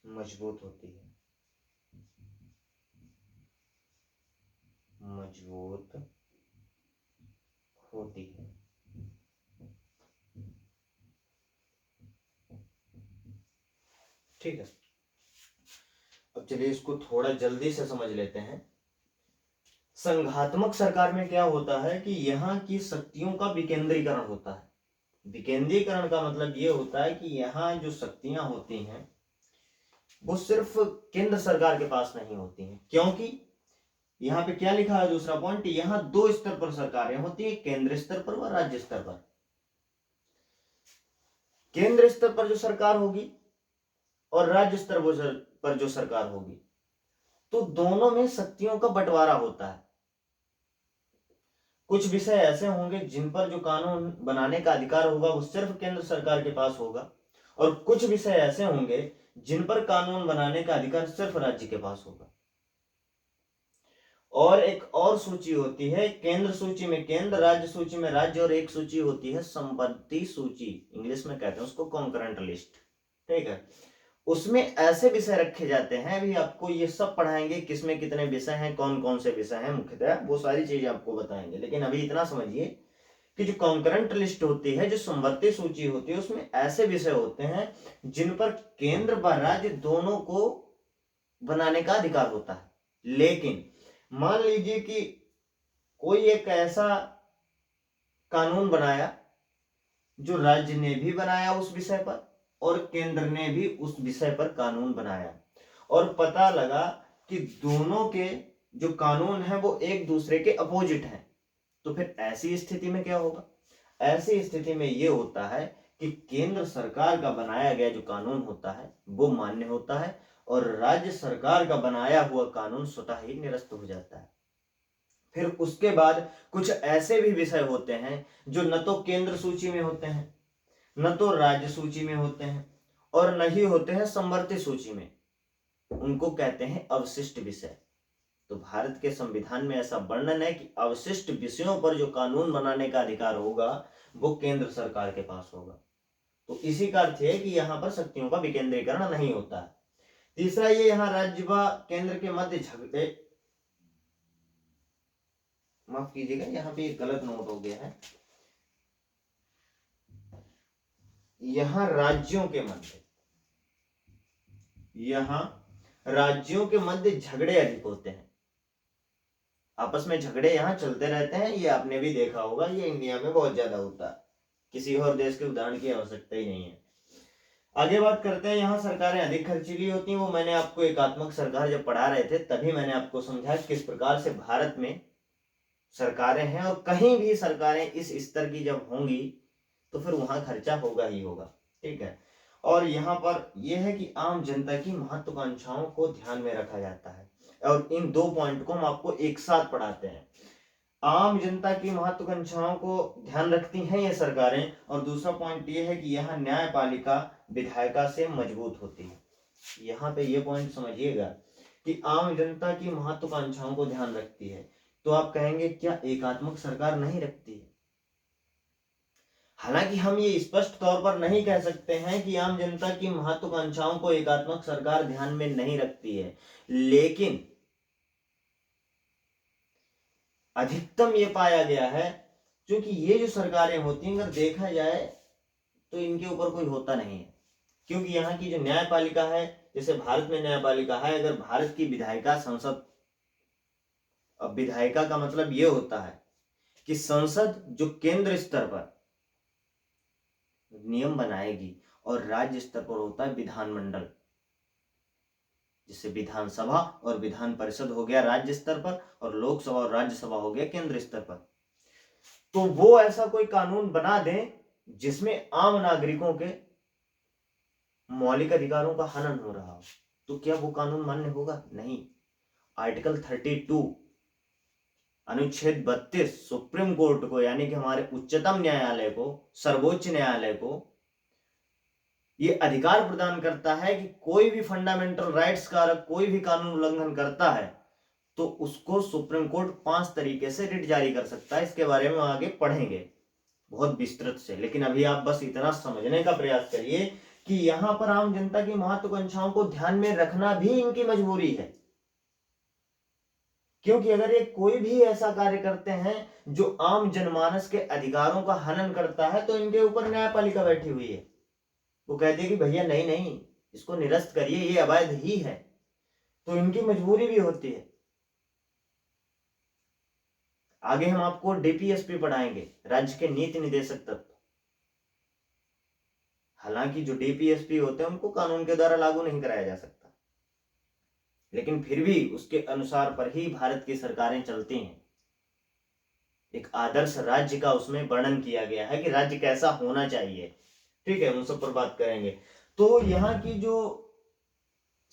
मजबूत होती है, ठीक है। अब चलिए इसको थोड़ा जल्दी से समझ लेते हैं। संघात्मक सरकार में क्या होता है कि यहाँ की शक्तियों का विकेंद्रीकरण होता है। विकेंद्रीकरण का मतलब ये होता है कि यहाँ जो शक्तियां होती हैं वो सिर्फ केंद्र सरकार के पास नहीं होती हैं, क्योंकि यहाँ पे क्या लिखा है दूसरा पॉइंट, यहाँ दो स्तर पर सरकारें होती है, केंद्र स्तर पर व राज्य स्तर पर। केंद्र स्तर पर जो सरकार होगी और राज्य स्तर पर जो सरकार होगी, तो दोनों में शक्तियों का बंटवारा होता है। कुछ विषय ऐसे होंगे जिन पर जो कानून बनाने का अधिकार होगा वो सिर्फ केंद्र सरकार के पास होगा, और कुछ विषय ऐसे होंगे जिन पर कानून बनाने का अधिकार सिर्फ राज्य के पास होगा। और एक और सूची होती है, केंद्र सूची में केंद्र, राज्य सूची में राज्य, और एक सूची होती है संपत्ति सूची, इंग्लिश में कहते हैं उसको कॉन्करेंट लिस्ट, ठीक है। उसमें ऐसे विषय रखे जाते हैं, अभी आपको ये सब पढ़ाएंगे, किसमें कितने विषय हैं, कौन कौन से विषय हैं मुख्यतः, वो सारी चीजें आपको बताएंगे। लेकिन अभी इतना समझिए कि जो कॉन्करेंट लिस्ट होती है, जो संपत्ति सूची होती है, उसमें ऐसे विषय होते हैं जिन पर केंद्र व राज्य दोनों को बनाने का अधिकार होता है। लेकिन मान लीजिए कि कोई एक ऐसा कानून बनाया जो राज्य ने भी बनाया उस विषय पर और केंद्र ने भी उस विषय पर कानून बनाया, और पता लगा कि दोनों के जो कानून है वो एक दूसरे के अपोजिट हैं, तो फिर ऐसी स्थिति में क्या होगा? ऐसी स्थिति में यह होता है कि केंद्र सरकार का बनाया गया जो कानून होता है वो मान्य होता है, और राज्य सरकार का बनाया हुआ कानून स्वतः ही निरस्त हो जाता है। फिर उसके बाद कुछ ऐसे भी विषय होते हैं जो न तो केंद्र सूची में होते हैं, न तो राज्य सूची में होते हैं, और न ही होते हैं समवर्ती सूची में, उनको कहते हैं अवशिष्ट विषय। तो भारत के संविधान में ऐसा वर्णन है कि अवशिष्ट विषयों पर जो कानून बनाने का अधिकार होगा वो केंद्र सरकार के पास होगा। तो इसी का अर्थ है कि यहाँ पर शक्तियों का विकेंद्रीकरण नहीं होता है। तीसरा, ये यहाँ राज्य व केंद्र के मध्य झगड़े, माफ कीजिएगा यहाँ पे एक गलत नोट हो गया है, यहाँ राज्यों के मध्य, यहाँ राज्यों के मध्य झगड़े अधिक होते हैं। आपस में झगड़े यहाँ चलते रहते हैं, ये आपने भी देखा होगा, ये इंडिया में बहुत ज्यादा होता है, किसी और देश के उदाहरण की आवश्यकता ही नहीं है। आगे बात करते हैं, यहाँ सरकारें अधिक खर्चीली होती हैं। वो मैंने आपको एकात्मक सरकार जब पढ़ा रहे थे तभी मैंने आपको समझाया किस प्रकार से भारत में सरकारें हैं, और कहीं भी सरकारें इस स्तर की जब होंगी तो फिर वहां खर्चा होगा ही होगा। ठीक है, और यहाँ पर यह है कि आम जनता की महत्वाकांक्षाओं को ध्यान में रखा जाता है, और इन दो पॉइंट को हम आपको एक साथ पढ़ाते हैं। आम जनता की महत्वाकांक्षाओं को ध्यान रखती हैं ये सरकारें, और दूसरा पॉइंट ये है कि यहाँ न्यायपालिका विधायिका से मजबूत होती है। यहाँ पे ये पॉइंट समझिएगा कि आम जनता की महत्वाकांक्षाओं को ध्यान रखती है। तो आप कहेंगे क्या एकात्मक सरकार नहीं रखती है? हालांकि हम ये स्पष्ट तौर पर नहीं कह सकते हैं कि आम जनता की महत्वाकांक्षाओं को एकात्मक सरकार ध्यान में नहीं रखती है, लेकिन अधिकतम ये पाया गया है, क्योंकि ये जो सरकारें होती हैं अगर देखा जाए तो इनके ऊपर कोई होता नहीं है, क्योंकि यहाँ की जो न्यायपालिका है, जैसे भारत में न्यायपालिका है, अगर भारत की विधायिका संसद, अब विधायिका का मतलब ये होता है कि संसद जो केंद्र स्तर पर नियम बनाएगी, और राज्य स्तर पर होता है विधानमंडल, जिससे विधानसभा और विधान परिषद हो गया राज्य स्तर पर, और लोकसभा और राज्यसभा हो गया केंद्र स्तर पर। तो वो ऐसा कोई कानून बना दें जिसमें आम नागरिकों के मौलिक अधिकारों का हनन हो रहा हो, तो क्या वो कानून मान्य होगा? नहीं। आर्टिकल 32 अनुच्छेद 32 सुप्रीम कोर्ट को, यानी कि हमारे उच्चतम न्यायालय को, सर्वोच्च न्यायालय को ये अधिकार प्रदान करता है कि कोई भी फंडामेंटल राइट्स का कोई भी कानून उल्लंघन करता है तो उसको सुप्रीम कोर्ट 5 तरीके से रिट जारी कर सकता है। इसके बारे में आगे पढ़ेंगे बहुत विस्तृत से, लेकिन अभी आप बस इतना समझने का प्रयास करिए कि यहां पर आम जनता की महत्वाकांक्षाओं को ध्यान में रखना भी इनकी मजबूरी है, क्योंकि अगर ये कोई भी ऐसा कार्य करते हैं जो आम जनमानस के अधिकारों का हनन करता है तो इनके ऊपर न्यायपालिका बैठी हुई है, वो कहती है कि भैया नहीं नहीं, इसको निरस्त करिए, ये अवैध ही है, तो इनकी मजबूरी भी होती है। आगे हम आपको डीपीएसपी पढ़ाएंगे, राज्य के नीति निदेशक तत्व। हालांकि जो डीपीएसपी होते हैं उनको कानून के द्वारा लागू नहीं कराया जा सकता, लेकिन फिर भी उसके अनुसार पर ही भारत की सरकारें चलती हैं। एक आदर्श राज्य का उसमें वर्णन किया गया है कि राज्य कैसा होना चाहिए। ठीक है, उन सब पर बात करेंगे। तो यहाँ की जो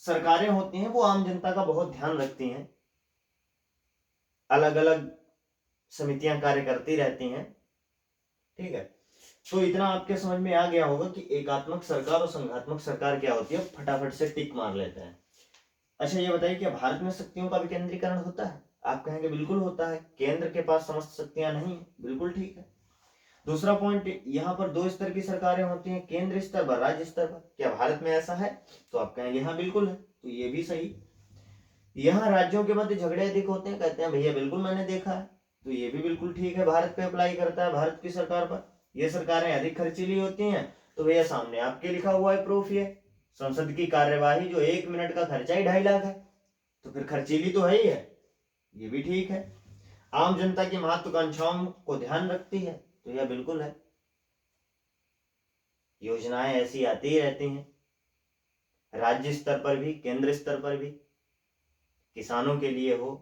सरकारें होती हैं वो आम जनता का बहुत ध्यान रखती हैं, अलग अलग समितियां कार्य करती रहती हैं। ठीक है, तो इतना आपके समझ में आ गया होगा कि एकात्मक सरकार और संघात्मक सरकार क्या होती है, फटाफट से टिक मार लेते हैं। अच्छा ये बताइए, क्या भारत में शक्तियों का विकेंद्रीकरण होता है? आप कहेंगे बिल्कुल होता है, केंद्र के पास समस्त शक्तियां नहीं, बिल्कुल ठीक है। दूसरा पॉइंट, यहाँ पर 2 स्तर की सरकारें होती हैं, केंद्र स्तर पर, राज्य स्तर पर। क्या भारत में ऐसा है? तो आप कहेंगे हाँ बिल्कुल है, तो ये भी सही। यहाँ राज्यों के मध्य झगड़े अधिक होते हैं, कहते हैं भैया बिल्कुल मैंने देखा है, तो ये भी बिल्कुल ठीक है, भारत पे अप्लाई करता है, भारत की सरकार पर। ये सरकारें अधिक खर्चीली होती हैं, तो भैया सामने आपके लिखा हुआ है प्रूफ, ये संसद की कार्यवाही जो 1 मिनट का खर्चा ही 2.5 लाख है, तो फिर खर्चीली तो है ही है, ये भी ठीक है। आम जनता की महत्वाकांक्षाओं को ध्यान रखती है, तो यह बिल्कुल है। योजनाएं ऐसी आती ही रहती हैं, राज्य स्तर पर भी केंद्र स्तर पर भी, किसानों के लिए हो,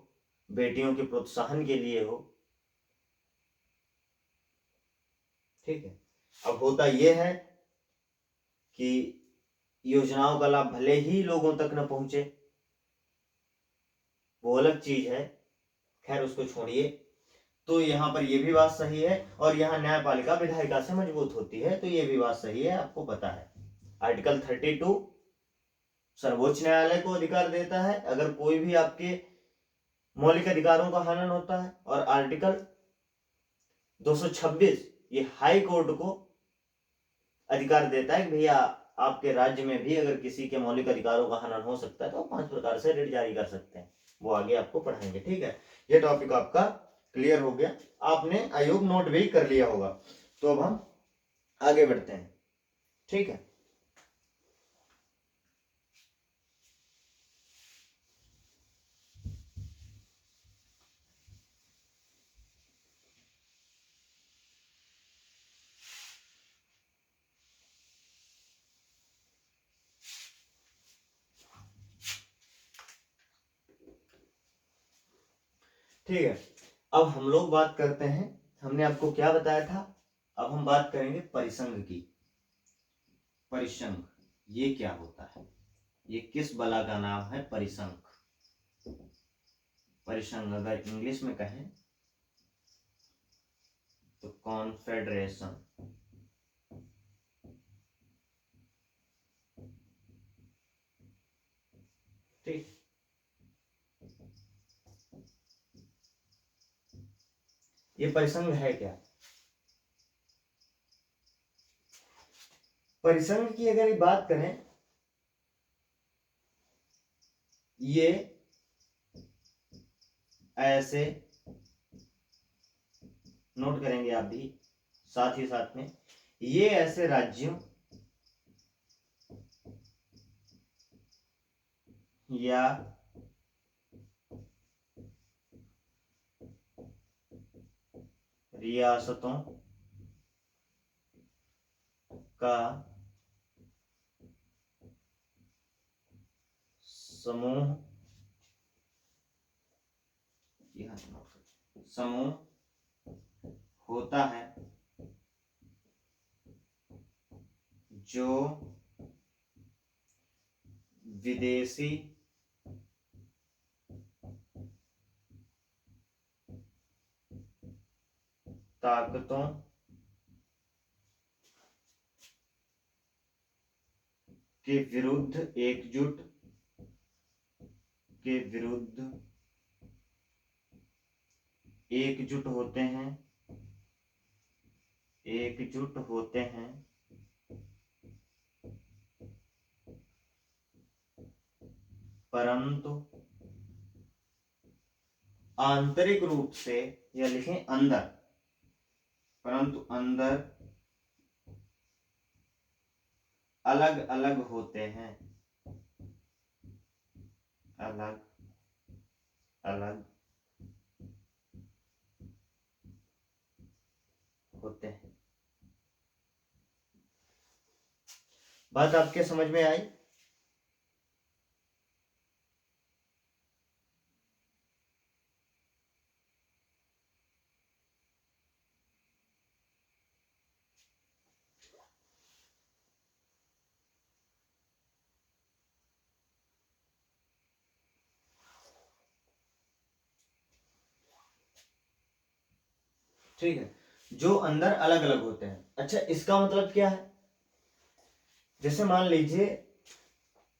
बेटियों के प्रोत्साहन के लिए हो। ठीक है, अब होता यह है कि योजनाओं का लाभ भले ही लोगों तक न पहुंचे, वो अलग चीज है, खैर उसको छोड़िए। तो यहाँ पर यह भी बात सही है, और यहाँ न्यायपालिका विधायिका से मजबूत होती है, तो यह भी बात सही है, आपको पता है। आर्टिकल 32 सर्वोच्च न्यायालय को अधिकार देता है, अगर कोई भी आपके मौलिक अधिकारों का हनन होता है। और आर्टिकल 226 ये हाई कोर्ट को अधिकार देता है कि भैया आपके राज्य में भी अगर किसी के मौलिक अधिकारों का हनन हो सकता है तो 5 प्रकार से रिट जारी कर सकते हैं। वो आगे आपको पढ़ाएंगे। ठीक है, ये टॉपिक आपका क्लियर हो गया, आपने आयोग नोट भी कर लिया होगा। तो अब हम आगे बढ़ते हैं। ठीक है, ठीक है। अब हम लोग बात करते हैं, हमने आपको क्या बताया था, अब हम बात करेंगे परिसंघ की। परिसंघ ये क्या होता है, ये किस बला का नाम है परिसंघ। परिसंघ अगर इंग्लिश में कहें तो कॉन्फेडरेशन। ठीक, ये परिसंघ है क्या। परिसंघ की अगर बात करें, ये ऐसे, नोट करेंगे आप भी साथ ही साथ में, ये ऐसे राज्यों या रियासतों का समूह, यहां समूह होता है जो विदेशी ताकतों के विरुद्ध एकजुट होते हैं परंतु आंतरिक रूप से, या लिखें अंदर, परंतु अंदर अलग अलग होते हैं, अलग अलग होते हैं। बात आपके समझ में आई। ठीक है, जो अंदर अलग अलग होते हैं। अच्छा, इसका मतलब क्या है, जैसे मान लीजिए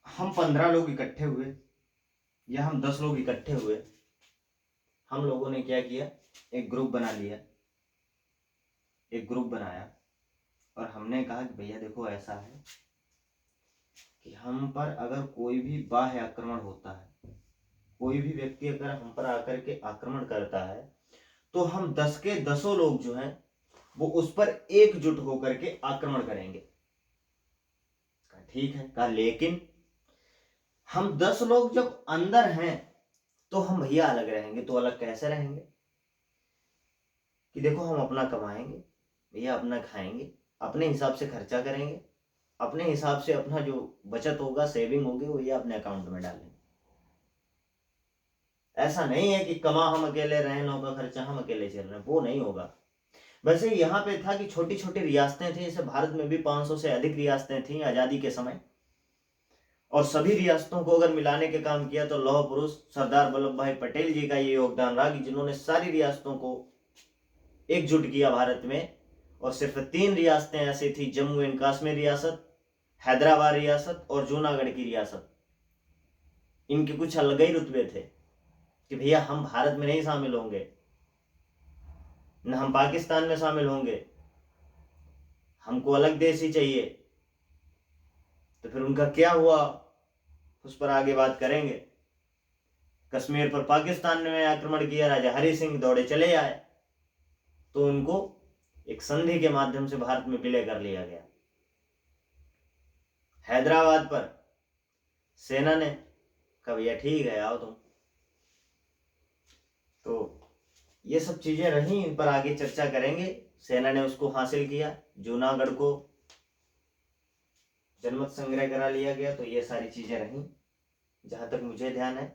हम 15 लोग इकट्ठे हुए या हम 10 लोग इकट्ठे हुए, हम लोगों ने क्या किया, एक ग्रुप बना लिया, एक ग्रुप बनाया और हमने कहा कि भैया देखो ऐसा है कि हम पर अगर कोई भी बाह्य आक्रमण होता है, कोई भी व्यक्ति अगर हम पर आकर के आक्रमण करता है, तो हम 10 के 10 लोग जो हैं वो उस पर एकजुट होकर के आक्रमण करेंगे। ठीक है, कहा लेकिन हम 10 लोग जब अंदर हैं तो हम भैया अलग रहेंगे। तो अलग कैसे रहेंगे कि देखो हम अपना कमाएंगे भैया, अपना खाएंगे, अपने हिसाब से खर्चा करेंगे, अपने हिसाब से अपना जो बचत होगा, सेविंग होगी, वो ये अपने अकाउंट में डालेंगे। ऐसा नहीं है कि कमा हम अकेले रहे, नौ का खर्चा हम अकेले चल रहे हैं, वो नहीं होगा। वैसे यहाँ पे था कि छोटी छोटी रियासतें थी, जैसे भारत में भी 500 से अधिक रियासतें थी आजादी के समय, और सभी रियासतों को अगर मिलाने के काम किया तो लौह पुरुष सरदार वल्लभ भाई पटेल जी का ये योगदान रहा कि जिन्होंने सारी रियासतों को एकजुट किया भारत में। और सिर्फ 3 रियासतें ऐसी थी, जम्मू एंड कश्मीर रियासत, हैदराबाद रियासत और जूनागढ़ की रियासत, इनके कुछ अलग ही रुतबे थे। कि भैया हम भारत में नहीं शामिल होंगे, न हम पाकिस्तान में शामिल होंगे, हमको अलग देश ही चाहिए। तो फिर उनका क्या हुआ, उस पर आगे बात करेंगे। कश्मीर पर पाकिस्तान ने आक्रमण किया, राजा हरि सिंह दौड़े चले आए, तो उनको एक संधि के माध्यम से भारत में विलय कर लिया गया। हैदराबाद पर सेना ने कहा भैया ठीक है आओ तुम। तो ये सब चीजें रही, इन पर आगे चर्चा करेंगे। सेना ने उसको हासिल किया, जूनागढ़ को जनमत संग्रह करा लिया गया। तो ये सारी चीजें रही जहां तक मुझे ध्यान है।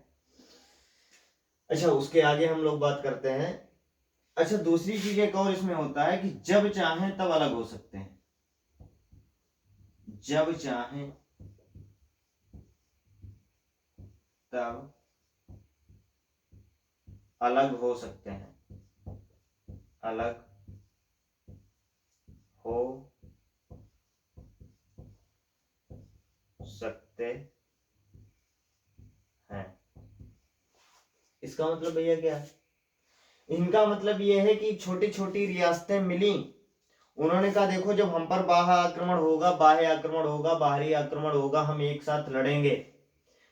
अच्छा, उसके आगे हम लोग बात करते हैं। अच्छा, दूसरी चीज एक और इसमें होता है कि जब चाहें तब अलग हो सकते हैं, जब चाहें तब अलग हो सकते हैं, अलग हो सकते हैं। इसका मतलब भैया क्या है? इनका मतलब यह है कि छोटी छोटी रियासतें मिली, उन्होंने कहा देखो जब हम पर बाह्य आक्रमण होगा, बाहरी आक्रमण होगा, हम एक साथ लड़ेंगे,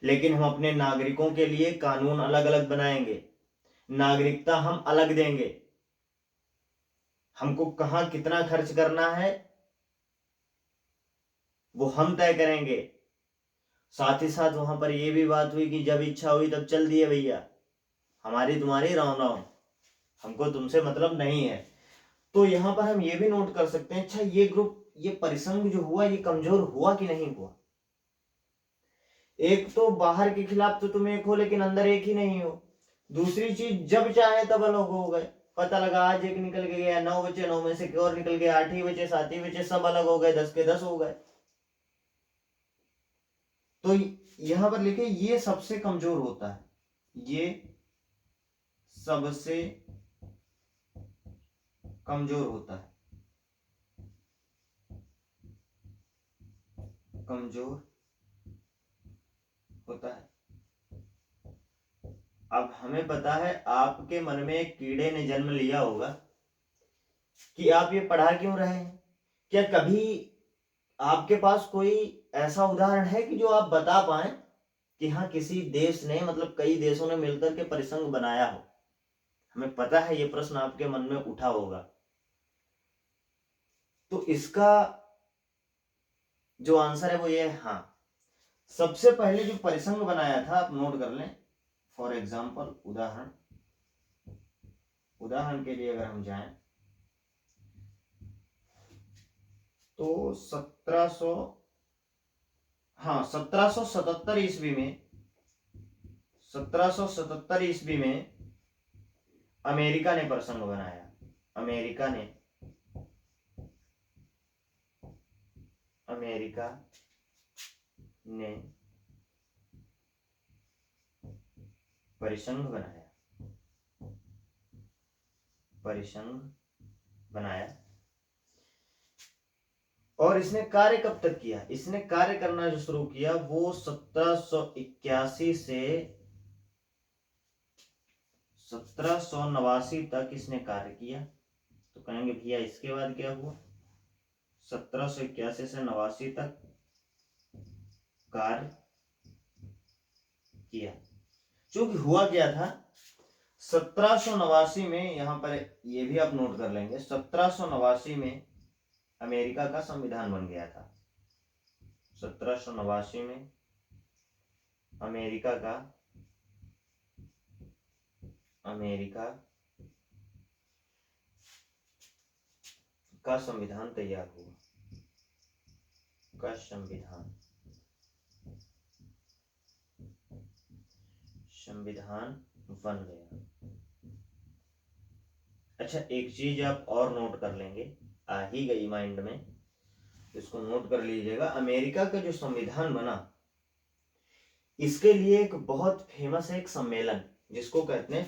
लेकिन हम अपने नागरिकों के लिए कानून अलग अलग बनाएंगे, नागरिकता हम अलग देंगे, हमको कहां कितना खर्च करना है वो हम तय करेंगे। साथ ही साथ वहां पर यह भी बात हुई कि जब इच्छा हुई तब चल दिए भैया, हमारी तुम्हारी राम राम, हमको तुमसे मतलब नहीं है। तो यहां पर हम ये भी नोट कर सकते हैं, अच्छा ये ग्रुप, ये परिसंघ जो हुआ, ये कमजोर हुआ कि नहीं हुआ? एक तो बाहर के खिलाफ तो तुम एक हो, लेकिन अंदर एक ही नहीं हो। दूसरी चीज, जब चाहे तब अलग हो गए। पता लगा आज एक निकल के गया, 9 बचे, 9 में से और निकल गए, 8 ही बचे, 7 ही बचे, सब अलग हो गए, 10 के 10 हो गए। तो यहां पर लिखे ये सबसे कमजोर होता है, ये सबसे कमजोर होता है, कमजोर होता है। अब हमें पता है आपके मन में एक कीड़े ने जन्म लिया होगा कि आप ये पढ़ा क्यों रहे हैं। क्या कभी आपके पास कोई ऐसा उदाहरण है कि जो आप बता पाए कि हाँ किसी देश ने, मतलब कई देशों ने मिलकर के परिसंघ बनाया हो? हमें पता है ये प्रश्न आपके मन में उठा होगा। तो इसका जो आंसर है वो ये है, हाँ, सबसे पहले जो परिसंघ बनाया था, आप नोट कर लें। फॉर एग्जाम्पल, उदाहरण के लिए अगर हम जाएं तो 1777 ईस्वी में, 1777 ईस्वी में अमेरिका ने परिसंघ बनाया। अमेरिका ने परिसंघ बनाया। और इसने कार्य कब तक किया? इसने कार्य करना जो शुरू किया वो 1781 से 1789 तक इसने कार्य किया। तो कहेंगे भैया इसके बाद क्या हुआ? 1781 से 89 तक कार्य किया। क्योंकि हुआ क्या था, 1789 में, यहां पर ये भी आप नोट कर लेंगे, 1789 में अमेरिका का संविधान बन गया था। 1789 में अमेरिका का संविधान तैयार हुआ, का संविधान बन गया। अच्छा, एक चीज आप और नोट कर लेंगे, आ ही गई माइंड में, इसको नोट कर लीजिएगा। अमेरिका का जो संविधान बना, इसके लिए एक बहुत फेमस है एक सम्मेलन, जिसको कहते हैं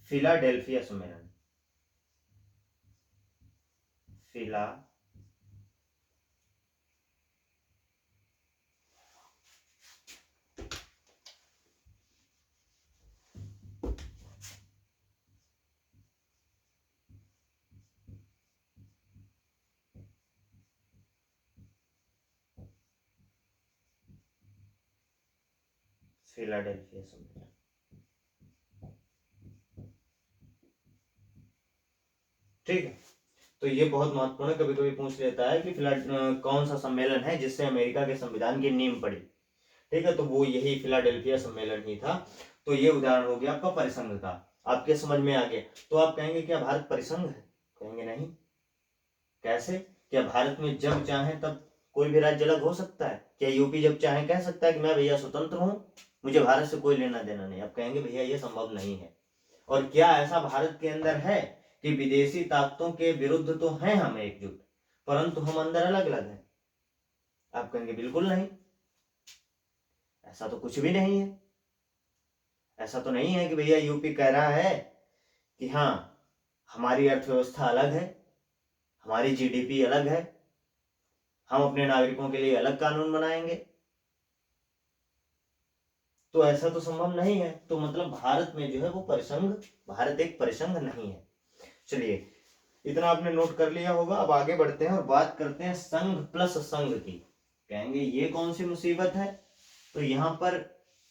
फिलाडेल्फिया सम्मेलन। फिलाडेल्फिया सम्मेलन। ठीक है, तो ये बहुत महत्वपूर्ण है, कभी कभी पूछ लेता है कि कौन सा सम्मेलन है जिससे अमेरिका के संविधान की नींव पड़ी। ठीक है, तो वो यही फिलाडेल्फिया सम्मेलन ही था। तो ये उदाहरण हो गया आपका परिसंघ का, आपके समझ में आ गया। तो आप कहेंगे क्या भारत परिसंघ है? कहेंगे नहीं। कैसे? क्या भारत में जब चाहे तब कोई भी राज्य अलग हो सकता है? क्या यूपी जब चाहे कह सकता है कि मैं भैया स्वतंत्र हूं, मुझे भारत से कोई लेना देना नहीं? आप कहेंगे भैया ये संभव नहीं है। और क्या ऐसा भारत के अंदर है कि विदेशी ताकतों के विरुद्ध तो हैं हम एकजुट, परंतु हम अंदर अलग अलग हैं? आप कहेंगे बिल्कुल नहीं, ऐसा तो कुछ भी नहीं है। ऐसा तो नहीं है कि भैया यूपी कह रहा है कि हाँ हमारी अर्थव्यवस्था अलग है, हमारी जीडीपी अलग है, हम अपने नागरिकों के लिए अलग कानून बनाएंगे। तो ऐसा तो संभव नहीं है। तो मतलब भारत में जो है वो परिसंघ, भारत एक परिसंघ नहीं है। चलिए इतना आपने नोट कर लिया होगा। अब आगे बढ़ते हैं और बात करते हैं संघ प्लस संघ की। कहेंगे ये कौन सी मुसीबत है? तो यहां पर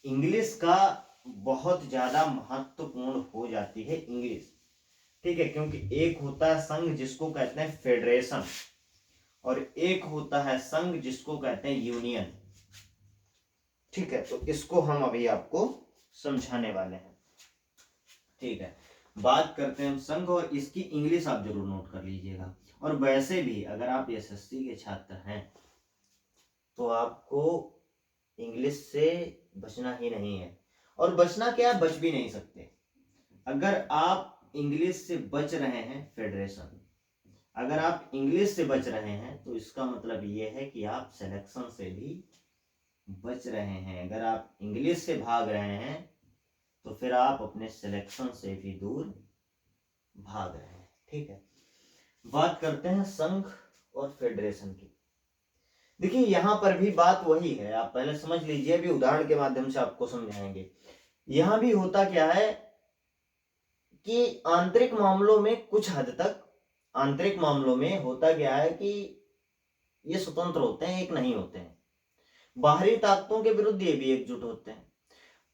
इंग्लिश का बहुत ज्यादा महत्वपूर्ण हो जाती है इंग्लिश। ठीक है, क्योंकि एक होता है संघ जिसको कहते हैं फेडरेशन, और एक होता है संघ जिसको कहते हैं यूनियन। ठीक है, तो इसको हम अभी आपको समझाने वाले हैं। ठीक है, बात करते हैं हम संघ, और इसकी इंग्लिश आप जरूर नोट कर लीजिएगा। और वैसे भी अगर आप एसएससी के छात्र हैं तो आपको इंग्लिश से बचना ही नहीं है। और बचना क्या, बच भी नहीं सकते। अगर आप इंग्लिश से बच रहे हैं फेडरेशन, अगर आप इंग्लिश से बच रहे हैं तो इसका मतलब ये है कि आप सिलेक्शन से भी बच रहे हैं। अगर आप इंग्लिश से भाग रहे हैं तो फिर आप अपने सिलेक्शन से भी दूर भाग रहे हैं। ठीक है, बात करते हैं संघ और फेडरेशन की। देखिए यहां पर भी बात वही है, आप पहले समझ लीजिए, अभी उदाहरण के माध्यम से आपको समझाएंगे। यहां भी होता क्या है कि आंतरिक मामलों में कुछ हद तक, आंतरिक मामलों में होता क्या है कि ये स्वतंत्र होते हैं, एक नहीं होते हैं। बाहरी ताकतों के विरुद्ध ये भी एकजुट होते हैं।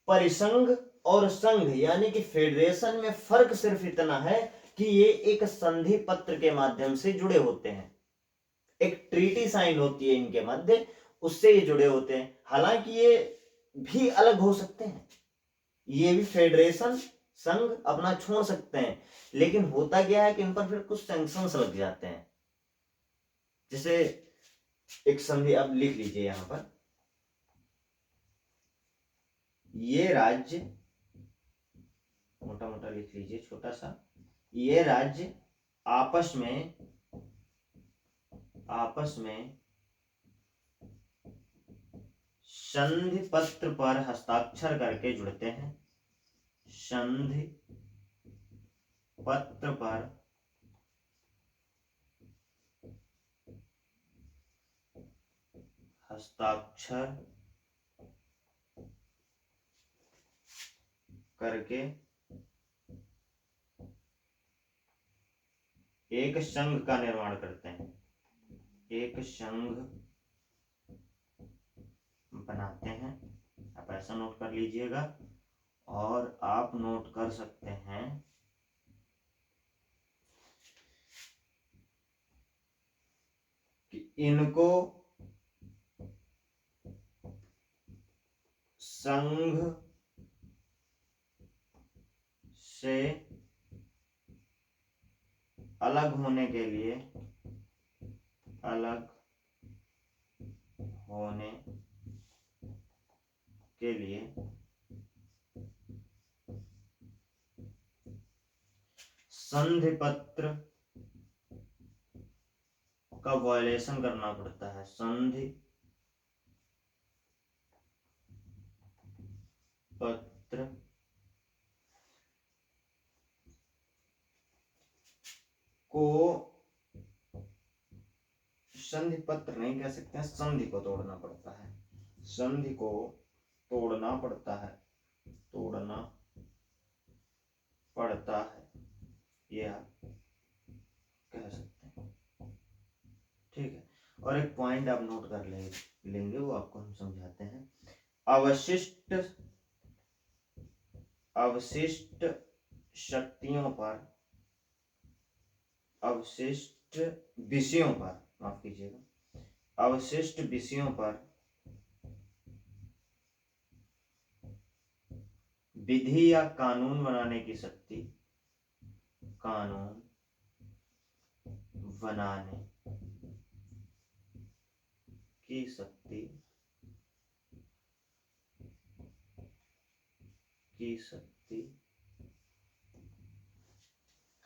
परिसंघ और संघ यानी कि फेडरेशन में फर्क सिर्फ इतना है कि ये एक संधि पत्र के माध्यम से जुड़े होते हैं, एक ट्रीटी साइन होती है इनके मध्य, उससे ये जुड़े होते हैं। हालांकि ये भी अलग हो सकते हैं, ये भी फेडरेशन संघ अपना छोड़ सकते हैं, लेकिन होता क्या है कि इन पर फिर कुछ सैंक्शंस लग जाते हैं। जैसे एक संधि आप लिख लीजिए यहां पर, ये राज्य, मोटा मोटा लिख लीजिए छोटा सा, ये राज्य आपस में संधि पत्र पर हस्ताक्षर करके जुड़ते हैं। संधि पत्र पर हस्ताक्षर करके एक संघ का निर्माण करते हैं, एक संघ बनाते हैं। आप ऐसा नोट कर लीजिएगा। और आप नोट कर सकते हैं कि इनको संघ से अलग होने के लिए, अलग होने के लिए संधि पत्र का वायलेशन करना पड़ता है। संधि पत्र को, संधि पत्र नहीं कह सकते हैं, संधि को तोड़ना पड़ता है, संधि को तोड़ना पड़ता है, तोड़ना पड़ता है, ये आप कह सकते हैं। ठीक है, और एक पॉइंट आप नोट कर लेंगे, वो आपको हम समझाते हैं। अवशिष्ट अवशिष्ट शक्तियों पर, अवशिष्ट विषयों पर, माफ कीजिएगा, अवशिष्ट विषयों पर विधि या कानून बनाने की शक्ति, कानून बनाने की शक्ति,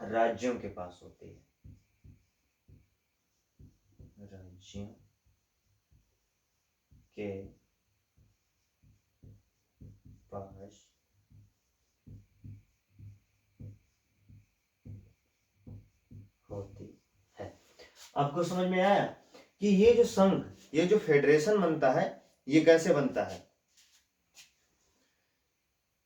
राज्यों के पास होती है, राज्यों के पास होती है। आपको समझ में आया कि ये जो संघ, ये जो फेडरेशन बनता है, ये कैसे बनता है?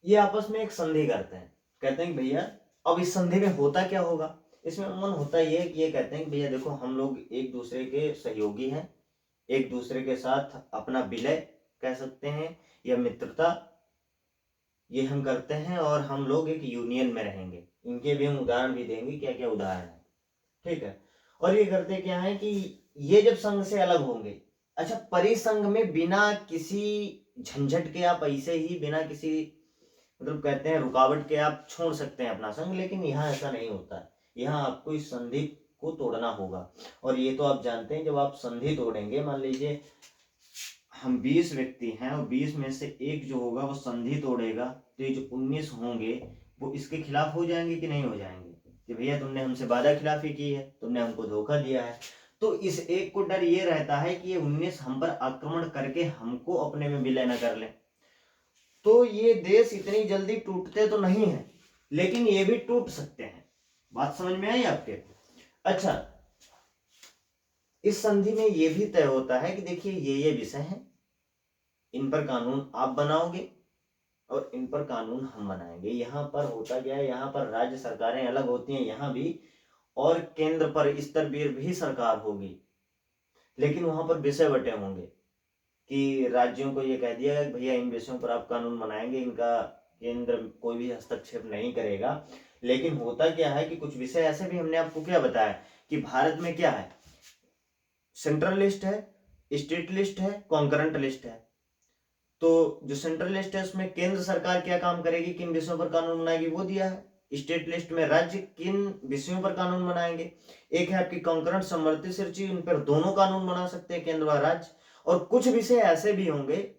ये आपस में एक संधि करते हैं, कहते हैं भैया अब इस संधि में होता क्या होगा। इसमें अमूमन होता ये कि ये कहते हैं कि भैया देखो हम लोग एक दूसरे के सहयोगी हैं, एक दूसरे के साथ अपना विलय कह सकते हैं या मित्रता, ये हम करते हैं और हम लोग एक यूनियन में रहेंगे। इनके भी हम उदाहरण भी देंगे, क्या क्या उदाहरण है, ठीक है। और ये करते क्या है कि ये जब संघ से अलग होंगे, अच्छा परिसंघ में बिना किसी झंझट के आप ऐसे ही बिना किसी मतलब कहते हैं रुकावट के आप छोड़ सकते हैं अपना संघ, लेकिन यहाँ ऐसा नहीं होता है। यहाँ आपको इस संधि को तोड़ना होगा। और ये तो आप जानते हैं जब आप संधि तोड़ेंगे, मान लीजिए हम 20 व्यक्ति हैं और 20 में से एक जो होगा वो संधि तोड़ेगा, तो ये जो 19 होंगे वो इसके खिलाफ हो जाएंगे कि नहीं हो जाएंगे कि भैया तुमने हमसे वादा खिलाफी की है, तुमने हमको धोखा दिया है। तो इस एक को डर ये रहता है कि ये 19 हम पर आक्रमण करके हमको अपने में विलय न कर ले। तो ये देश इतनी जल्दी टूटते तो नहीं है, लेकिन ये भी टूट सकते हैं। बात समझ में आई आपके? अच्छा, इस संधि में ये भी तय होता है कि देखिए ये विषय हैं, इन पर कानून आप बनाओगे और इन पर कानून हम बनाएंगे। यहाँ पर होता क्या है, यहाँ पर राज्य सरकारें अलग होती हैं यहाँ भी, और केंद्र पर स्तर पर भी सरकार होगी, लेकिन वहां पर विषय बटे होंगे कि राज्यों को ये कह दिया गया कि भैया इन विषयों पर आप कानून बनाएंगे, इनका केंद्र कोई भी हस्तक्षेप नहीं करेगा। लेकिन होता क्या है कि कुछ विषय ऐसे भी, हमने आपको क्या बताया कि भारत में क्या है, सेंट्रल लिस्ट है, स्टेट लिस्ट है, कॉन्करेंट लिस्ट है। तो जो सेंट्रल लिस्ट है उसमें केंद्र सरकार क्या काम करेगी, किन विषयों पर कानून बनाएगी, वो दिया है। स्टेट लिस्ट में राज्य किन विषयों पर कानून बनाएंगे। एक है आपकी कॉन्करेंट समवर्ती सूची, उन पर दोनों कानून बना सकते हैं, केंद्र और राज्य। और कुछ विषय ऐसे भी होंगे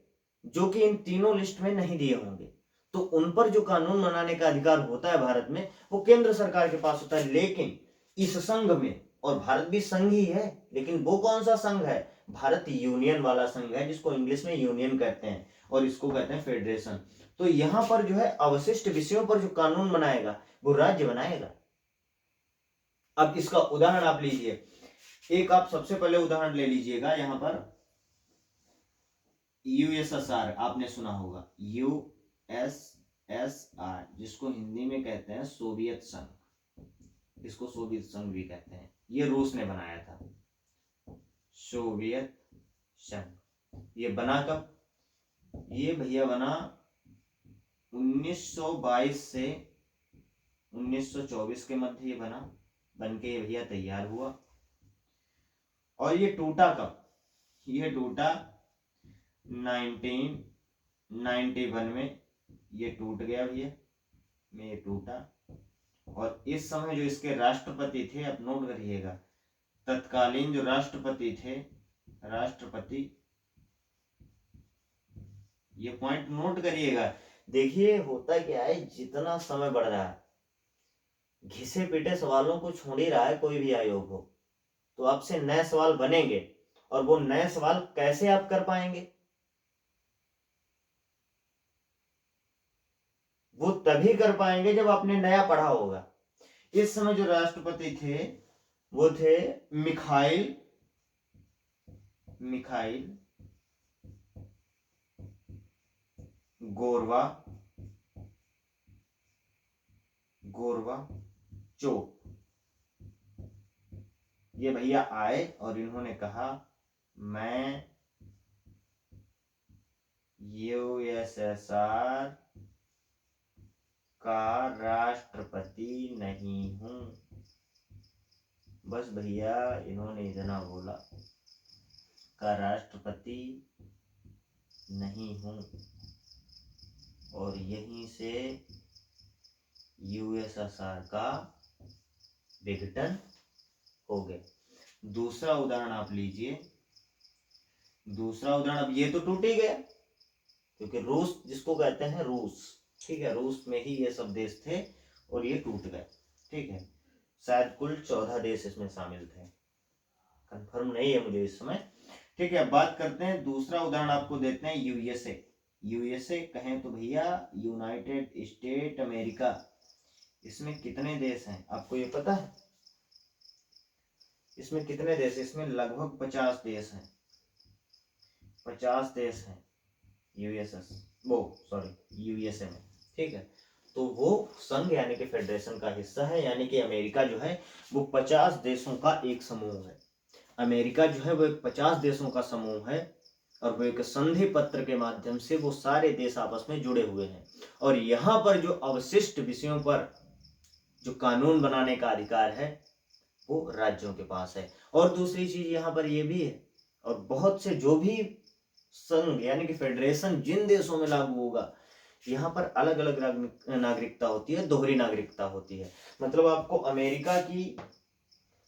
जो कि इन तीनों लिस्ट में नहीं दिए होंगे, तो उन पर जो कानून बनाने का अधिकार होता है भारत में, वो केंद्र सरकार के पास होता है। लेकिन इस संघ में, और भारत भी संघ ही है, लेकिन वो कौन सा संघ है, भारत यूनियन वाला संघ है, जिसको इंग्लिश में यूनियन कहते हैं और इसको कहते हैं फेडरेशन। तो यहां पर जो है अवशिष्ट विषयों पर जो कानून बनाएगा वो राज्य बनाएगा। अब इसका उदाहरण आप लीजिए, एक आप सबसे पहले उदाहरण ले लीजिएगा, यहां पर यूएसएसआर आपने सुना होगा, यूएसएसआर जिसको हिंदी में कहते हैं सोवियत संघ, इसको सोवियत संघ भी कहते हैं। ये रूस ने बनाया था, सोवियत संघ। ये बना कब, ये भैया बना 1922 से 1924 के मध्य ये बना, बन के ये भैया तैयार हुआ। और ये टूटा कब, ये टूटा 1991 में, ये टूट गया भैया, में ये टूटा। और इस समय जो इसके राष्ट्रपति थे, आप नोट करिएगा, तत्कालीन जो राष्ट्रपति थे, राष्ट्रपति, ये पॉइंट नोट करिएगा। देखिए होता क्या है, जितना समय बढ़ रहा है, घिसे पिटे सवालों को छोड़ ही रहा है कोई भी आयोग हो, तो आपसे नए सवाल बनेंगे। और वो नए सवाल कैसे आप कर पाएंगे, वो तभी कर पाएंगे जब आपने नया पढ़ा होगा। इस समय जो राष्ट्रपति थे वो थे मिखाइल गोर्बाचोव। ये भैया आए और इन्होंने कहा मैं यूएसएसआर का राष्ट्रपति नहीं हूँ। बस भैया इन्होंने इतना बोला, का राष्ट्रपति नहीं हूँ, और यहीं से यूएसएसआर का विघटन हो गया। दूसरा उदाहरण आप लीजिए। दूसरा उदाहरण, अब ये तो टूट ही गया क्योंकि रूस जिसको कहते हैं रूस, ठीक है, रूस में ही ये सब देश थे और ये टूट गए, ठीक है। शायद कुल 14 देश इसमें शामिल थे, कंफर्म नहीं है मुझे इस समय, ठीक है। बात करते हैं, दूसरा उदाहरण आपको देते हैं यूएसए। यूएसए कहें तो भैया यूनाइटेड स्टेट अमेरिका। इसमें कितने देश हैं आपको ये पता है? इसमें कितने देश? इसमें लगभग 50 देश हैं, 50 देश हैं यूएसए में, ठीक है। तो वो संघ यानी कि फेडरेशन का हिस्सा है, यानी कि अमेरिका जो है वो 50 देशों का एक समूह है। अमेरिका जो है वो एक 50 देशों का समूह है और वो एक संधि पत्र के माध्यम से वो सारे देश आपस में जुड़े हुए हैं, और यहाँ पर जो अवशिष्ट विषयों पर जो कानून बनाने का अधिकार है वो राज्यों के पास है। और दूसरी चीज यहाँ पर ये भी है, और बहुत से जो भी संघ यानी कि फेडरेशन जिन देशों में लागू होगा, यहाँ पर अलग अलग नागरिकता होती है, दोहरी नागरिकता होती है। मतलब आपको अमेरिका की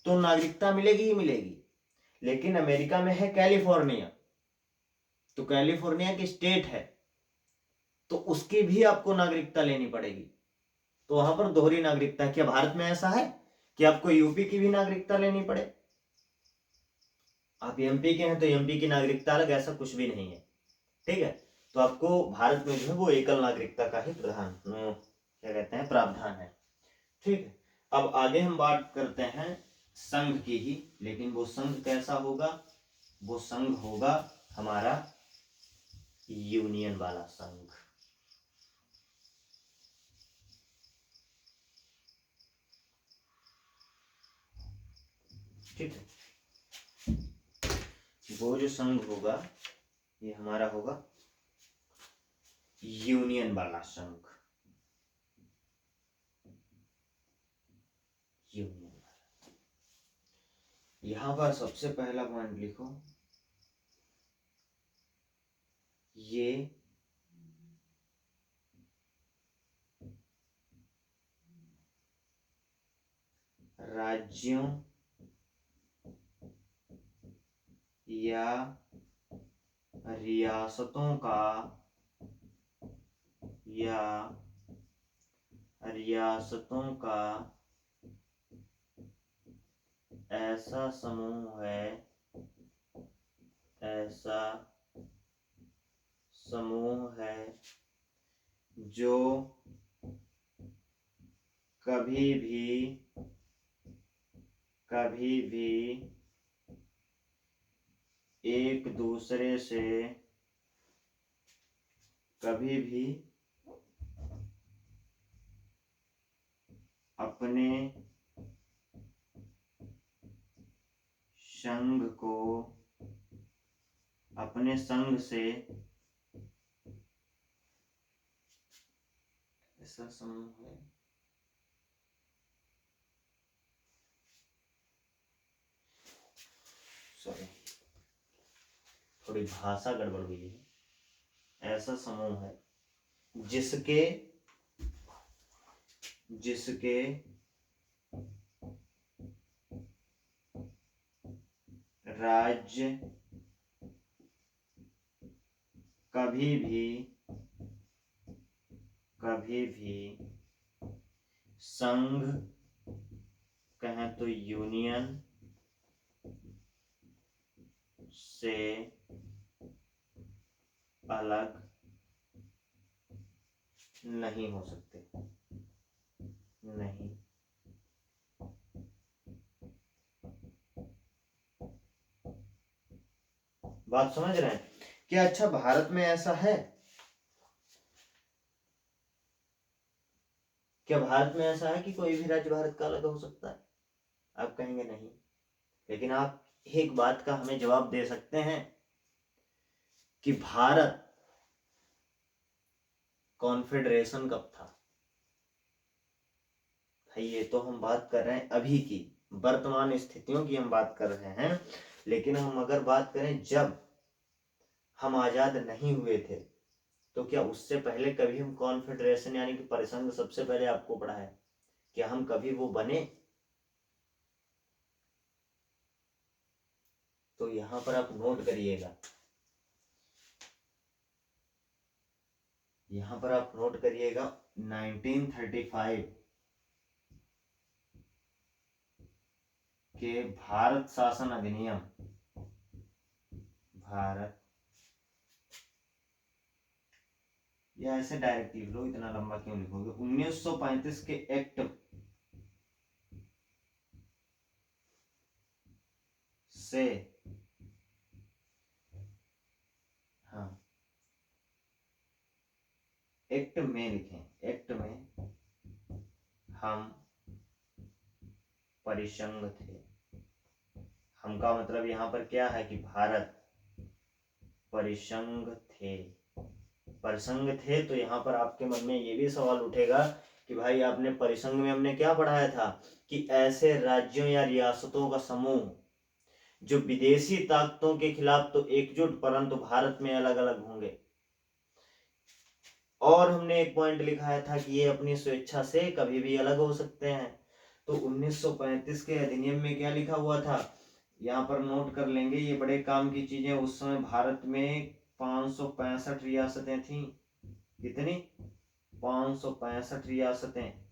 तो नागरिकता मिलेगी ही मिलेगी, लेकिन अमेरिका में है कैलिफोर्निया, तो कैलिफोर्निया की स्टेट है तो उसकी भी आपको नागरिकता लेनी पड़ेगी, तो वहां पर दोहरी नागरिकता। क्या भारत में ऐसा है कि आपको यूपी की भी नागरिकता लेनी पड़े? आप एमपी के हैं तो एमपी की नागरिकता अलग, ऐसा कुछ भी नहीं है, ठीक है। तो आपको भारत में जो है वो एकल नागरिकता का ही क्या कहते हैं प्रावधान है, ठीक है। अब आगे हम बात करते हैं संघ की ही, लेकिन वो संघ कैसा होगा? वो संघ होगा हमारा यूनियन वाला संघ, ठीक है। वो जो संघ होगा ये हमारा होगा यूनियन वाला संघ, यूनियन वाला। यहां पर सबसे पहला पॉइंट लिखो, ये राज्यों या रियासतों का ऐसा समूह है जो कभी भी एक दूसरे से कभी भी अपने संघ से ऐसा समूह है सॉरी थोड़ी भाषा गड़बड़ हुई है। ऐसा समूह है जिसके राज्य कभी भी संघ कहें तो यूनियन से अलग नहीं हो सकते, नहीं। बात समझ रहे हैं क्या? अच्छा, भारत में ऐसा है क्या? भारत में ऐसा है कि कोई भी राज्य भारत का अलग हो सकता है? आप कहेंगे नहीं, लेकिन आप एक बात का हमें जवाब दे सकते हैं कि भारत कॉन्फेडरेशन कब था? भाई ये तो हम बात कर रहे हैं अभी की वर्तमान स्थितियों की हम बात कर रहे हैं, लेकिन हम अगर बात करें जब हम आजाद नहीं हुए थे, तो क्या उससे पहले कभी हम कॉन्फेडरेशन यानी कि परिसंघ सबसे पहले आपको पढ़ा है? क्या हम कभी वो बने? तो यहां पर आप नोट करिएगा, यहां पर आप नोट करिएगा 1935 के भारत शासन अधिनियम, भारत, या ऐसे डायरेक्ट लिख लो, इतना लंबा क्यों लिखोगे, 1935 के एक्ट से, हाँ एक्ट में लिखें, एक्ट में हम परिसंघ थे। हम का मतलब यहाँ पर क्या है कि भारत परिसंघ थे, परिसंघ थे। तो यहाँ पर आपके मन में ये भी सवाल उठेगा कि भाई आपने परिसंघ में हमने क्या पढ़ाया था कि ऐसे राज्यों या रियासतों का समूह जो विदेशी ताकतों के खिलाफ तो एकजुट परंतु भारत में अलग अलग होंगे। और हमने एक पॉइंट लिखाया था कि ये अपनी स्वेच्छा से कभी भी अलग हो सकते हैं। तो 1935 के अधिनियम में क्या लिखा हुआ था, यहाँ पर नोट कर लेंगे, ये बड़े काम की चीजें। उस समय भारत में 565 रियासतें थीं। कितनी? 565 रियासतें।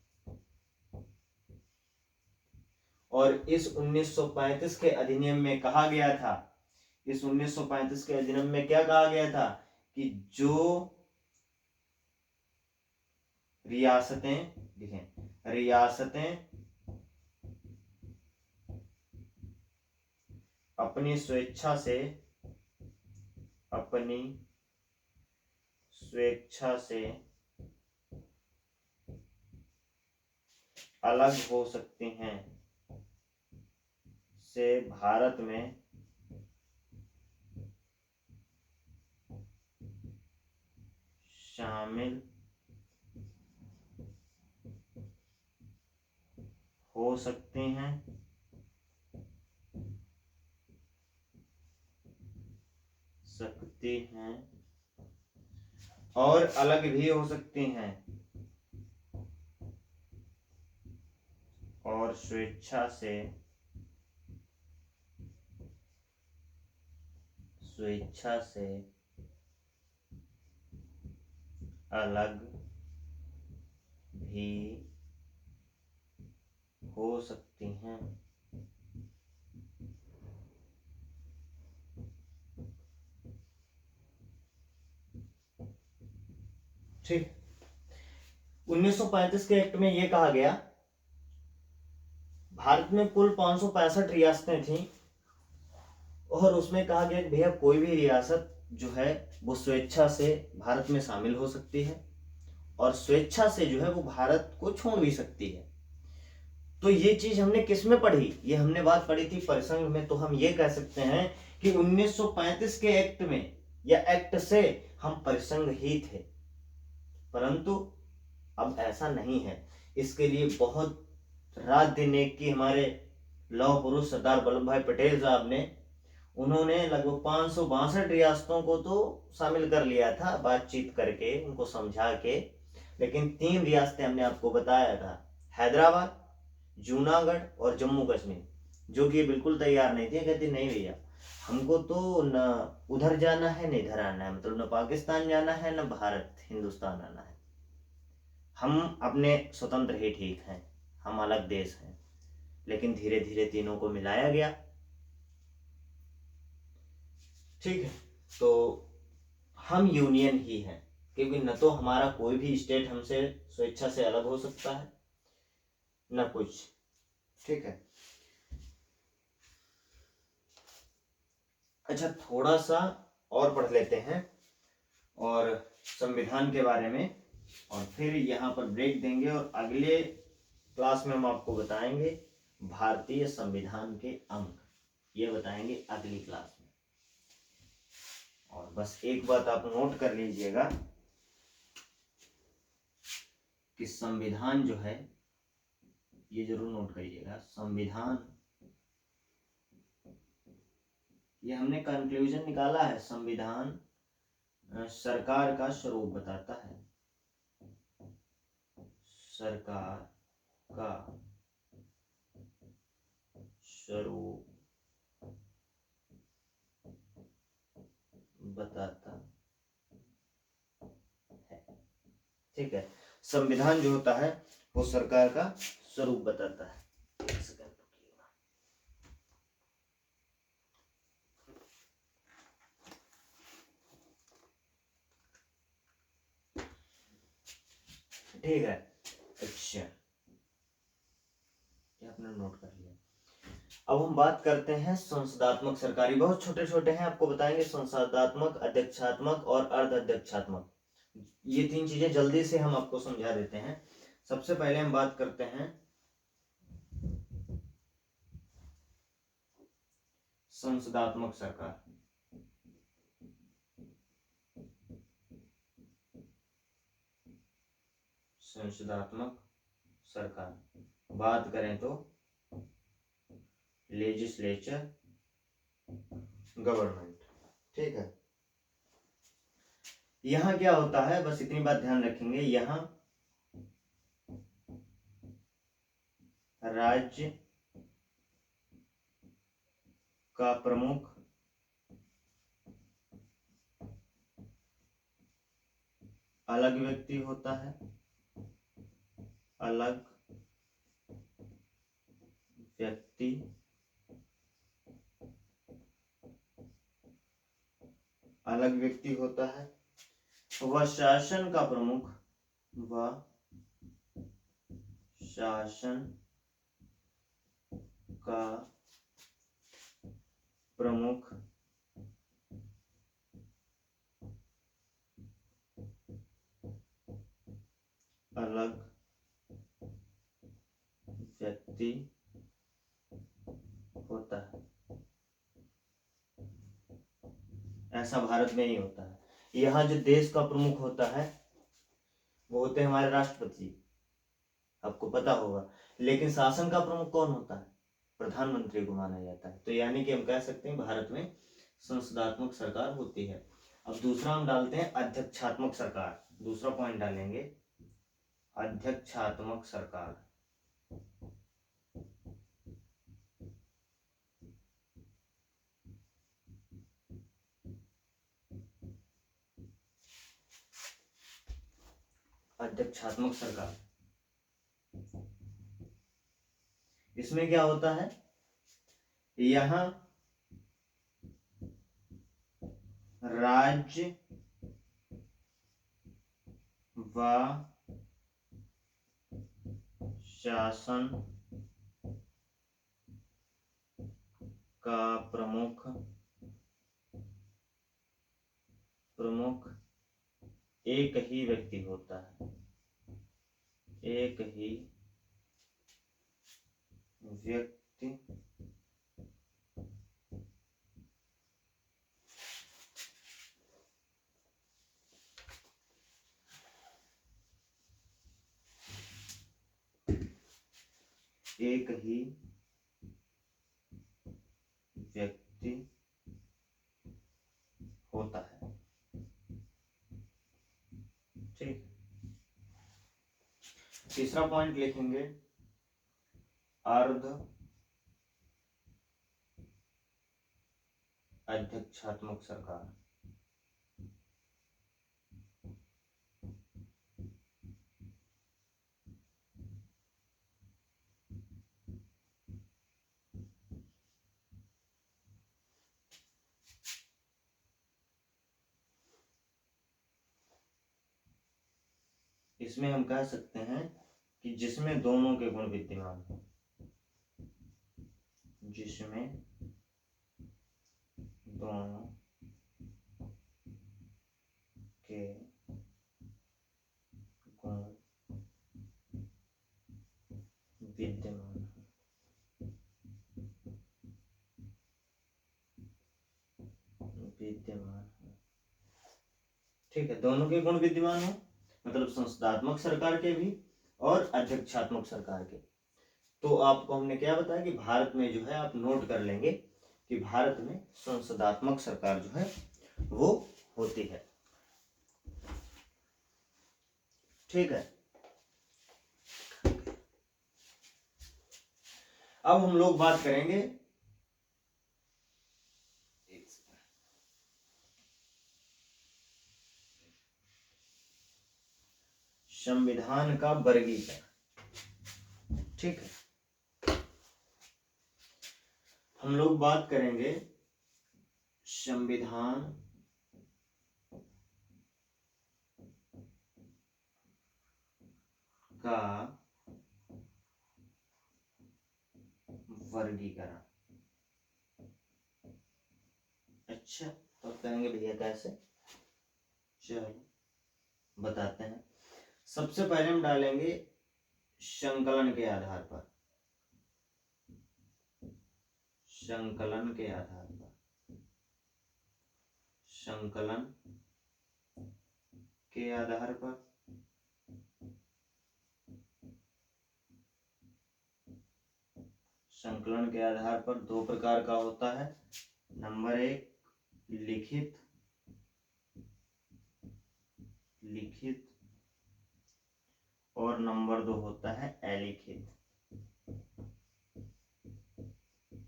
और इस 1935 के अधिनियम में कहा गया था, इस 1935 के अधिनियम में क्या कहा गया था कि जो रियासतें, देखें, रियासतें अपनी स्वेच्छा से, अपनी स्वेच्छा से अलग हो सकती हैं, से भारत में शामिल हो सकती हैं, और अलग भी हो सकती हैं, और स्वेच्छा से अलग भी हो सकती हैं। ठीक, 1935 के एक्ट में यह कहा गया, भारत में कुल 565 रियासतें थीं और उसमें कहा गया कि भैया कोई भी रियासत जो है वो स्वेच्छा से भारत में शामिल हो सकती है और स्वेच्छा से जो है वो भारत को छोड़ भी सकती है। तो ये चीज हमने किस में पढ़ी? ये हमने बात पढ़ी थी परिसंघ में। तो हम ये कह सकते हैं कि 1935 के एक्ट में या एक्ट से हम परिसंघ ही थे, परंतु अब ऐसा नहीं है। इसके लिए बहुत रात दिन एक की हमारे लौह पुरुष सरदार वल्लभ भाई पटेल साहब ने, उन्होंने लगभग 562 रियासतों को तो शामिल कर लिया था बातचीत करके, उनको समझा के। लेकिन 3 रियासतें हमने आपको बताया था, हैदराबाद, जूनागढ़ और जम्मू कश्मीर, जो कि बिल्कुल तैयार नहीं थी। कहती नहीं भैया हमको तो न उधर जाना है न इधर आना है, मतलब न पाकिस्तान जाना है न भारत हिंदुस्तान आना है, हम अपने स्वतंत्र ही ठीक हैं, हम अलग देश हैं। लेकिन धीरे धीरे तीनों को मिलाया गया। ठीक है, तो हम यूनियन ही हैं, क्योंकि न तो हमारा कोई भी स्टेट हमसे स्वेच्छा से अलग हो सकता है न कुछ। ठीक है, अच्छा थोड़ा सा और पढ़ लेते हैं और संविधान के बारे में, और फिर यहाँ पर ब्रेक देंगे और अगले क्लास में हम आपको बताएंगे भारतीय संविधान के अंक, ये बताएंगे अगली क्लास में। और बस एक बात आप नोट कर लीजिएगा कि संविधान जो है ये जरूर नोट करिएगा। संविधान, ये हमने कंक्लूजन निकाला है, संविधान सरकार का स्वरूप बताता है, सरकार का स्वरूप बताता है। ठीक है, संविधान जो होता है वो सरकार का स्वरूप बताता है। ठीक है, अच्छा, ये आपने नोट कर लिया। अब हम बात करते हैं संसदात्मक सरकारी। बहुत छोटे छोटे हैं, आपको बताएंगे संसदात्मक, अध्यक्षात्मक और अर्ध अध्यक्षात्मक। ये तीन चीजें जल्दी से हम आपको समझा देते हैं। सबसे पहले हम बात करते हैं संसदात्मक सरकार। संसदात्मक सरकार, बात करें तो लेजिस्लेचर गवर्नमेंट। ठीक है, यहां क्या होता है, बस इतनी बात ध्यान रखेंगे, यहां राज्य का प्रमुख अलग व्यक्ति होता है, अलग व्यक्ति अलग व्यक्ति होता है। वह शासन का प्रमुख, वह शासन का प्रमुख अलग व्यक्ति होता है। ऐसा भारत में ही होता है। यहाँ जो देश का प्रमुख होता है वो होते हैं हमारे राष्ट्रपति, आपको पता होगा। लेकिन शासन का प्रमुख कौन होता है, प्रधानमंत्री को माना जाता है। तो यानी कि हम कह सकते हैं भारत में संसदात्मक सरकार होती है। अब दूसरा हम डालते हैं अध्यक्षात्मक सरकार। दूसरा पॉइंट डालेंगे अध्यक्षात्मक सरकार। अध्यक्षात्मक सरकार, इसमें क्या होता है, यहां राज्य व शासन का प्रमुख एक ही व्यक्ति होता है, एक ही व्यक्ति एक ही व्यक्ति होता है। ठीक, तीसरा पॉइंट लिखेंगे अर्ध अध्यक्षात्मक सरकार। इसमें हम कह सकते हैं कि जिसमें दोनों के गुण विद्यमान हो, जिसमें दोनों के गुण विद्यमान है। ठीक है, दोनों के गुण विद्यमान हो, मतलब संसदात्मक सरकार के भी और अध्यक्षात्मक सरकार के। तो आपको हमने क्या बताया कि भारत में जो है आप नोट कर लेंगे कि भारत में संसदात्मक सरकार जो है वो होती है। ठीक है, अब हम लोग बात करेंगे संविधान का वर्गीकरण। ठीक है, हम लोग बात करेंगे संविधान का वर्गीकरण। अच्छा, तो कहेंगे भैया कैसे, चलो बताते हैं। सबसे पहले हम डालेंगे संकलन के आधार पर, संकलन के आधार पर, संकलन के आधार पर संकलन के आधार पर दो प्रकार का होता है। नंबर एक लिखित, लिखित, और नंबर दो होता है अलिखित।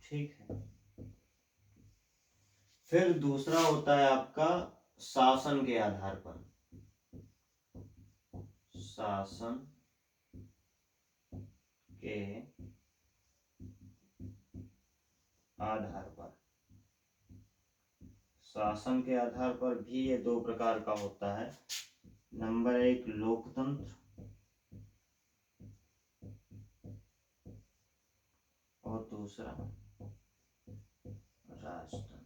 ठीक है, फिर दूसरा होता है आपका शासन के आधार पर, शासन के आधार पर, शासन के आधार पर भी ये दो प्रकार का होता है। नंबर एक लोकतंत्र और दूसरा राजतंत्र।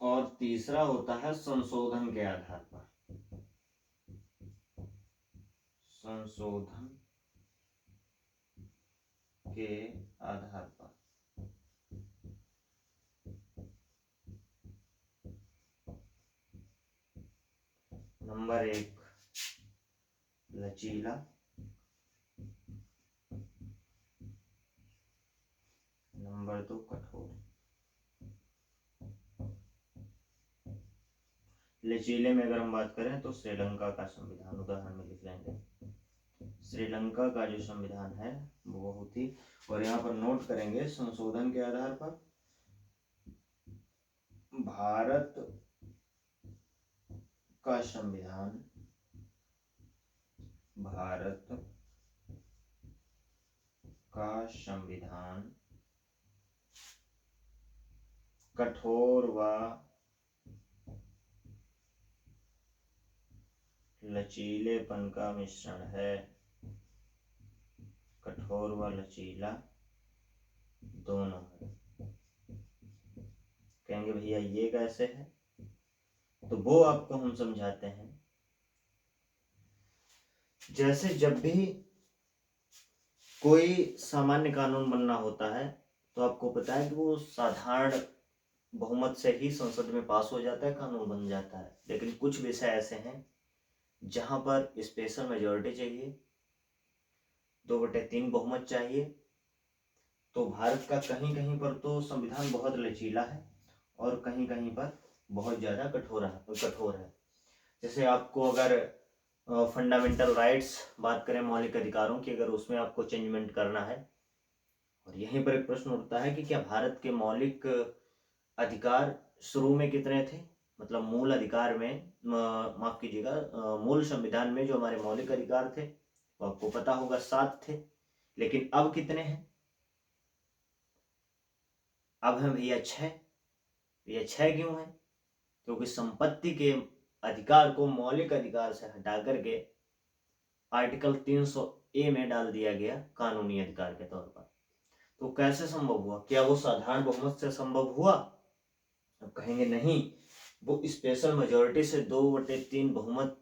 और तीसरा होता है संशोधन के आधार पर, संशोधन के आधार पर। नंबर एक लचीला, नंबर दो कठोर। लचीले में अगर हम बात करें तो श्रीलंका का संविधान उदाहरण में लिख लेंगे। श्रीलंका का जो संविधान है वो बहुत ही, और यहाँ पर नोट करेंगे संशोधन के आधार पर भारत का संविधान, भारत का संविधान कठोर व लचीलेपन का मिश्रण है, कठोर व लचीला दोनों है। कहेंगे भैया ये कैसे है, तो वो आपको हम समझाते हैं। जैसे जब भी कोई सामान्य कानून बनना होता है तो आपको पता है कि वो साधारण बहुमत से ही संसद में पास हो जाता है, कानून बन जाता है। लेकिन कुछ विषय ऐसे हैं जहां पर स्पेशल मेजॉरिटी चाहिए, 2/3 बहुमत चाहिए। तो भारत का कहीं कहीं पर तो संविधान बहुत लचीला है और कहीं कहीं पर बहुत ज़्यादा कठोर है। जैसे आपको अगर फंडामेंटल राइट्स बात करें, मौलिक अधिकारों की, अगर उसमें आपको चेंजमेंट करना है, और यहीं पर एक प्रश्न उठता है कि क्या भारत के मौलिक अधिकार शुरू में कितने थे, मतलब मूल अधिकार में, माफ कीजिएगा, मूल संविधान में जो हमारे मौलिक अधिकार थे वो आपको पता होगा 7 थे। लेकिन अब कितने हैं, अब हैं भैया 6। भैया 6 क्यों है, क्योंकि संपत्ति के अधिकार को मौलिक अधिकार से हटा करके आर्टिकल 300A में डाल दिया गया कानूनी अधिकार के तौर पर। तो कैसे संभव हुआ, क्या वो साधारण बहुमत से संभव हुआ? अब कहेंगे नहीं, वो स्पेशल मेजॉरिटी से 2/3 बहुमत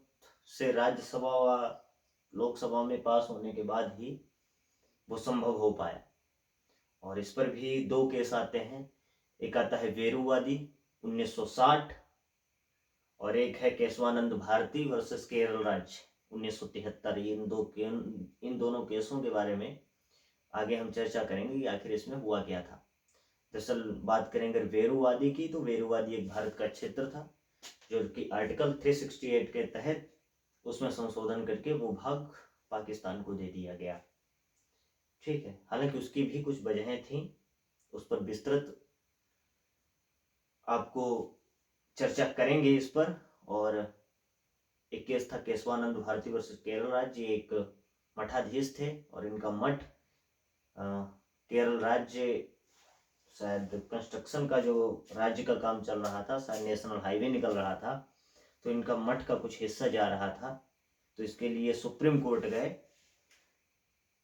से राज्यसभा व लोकसभा में पास होने के बाद ही वो संभव हो पाया। और इस पर भी 2 केस आते हैं। एक आता है वेरुवादी 1960, और एक है केशवानंद भारती वर्सेस केरल राज्य 1973। इन दोनों केसों के बारे में आगे हम चर्चा करेंगे कि आखिर इसमें हुआ क्या था। दरअसल बात करेंगे वेरुवादी की, तो वेरुवादी एक भारत का क्षेत्र था जो कि आर्टिकल 368 के तहत उसमें संशोधन करके वो भाग पाकिस्तान को दे दिया गया। ठीक है, हालांकि उसकी भी कुछ वजहें थी, उस पर विस्तृत आपको चर्चा करेंगे इस पर। और एक केस था केशवानंद भारती वर्सेस केरल राज्य। एक मठाधीश थे और इनका मठ केरल राज्य शायद कंस्ट्रक्शन का जो राज्य का काम चल रहा था, शायद नेशनल हाईवे निकल रहा था, तो इनका मठ का कुछ हिस्सा जा रहा था, तो इसके लिए सुप्रीम कोर्ट गए।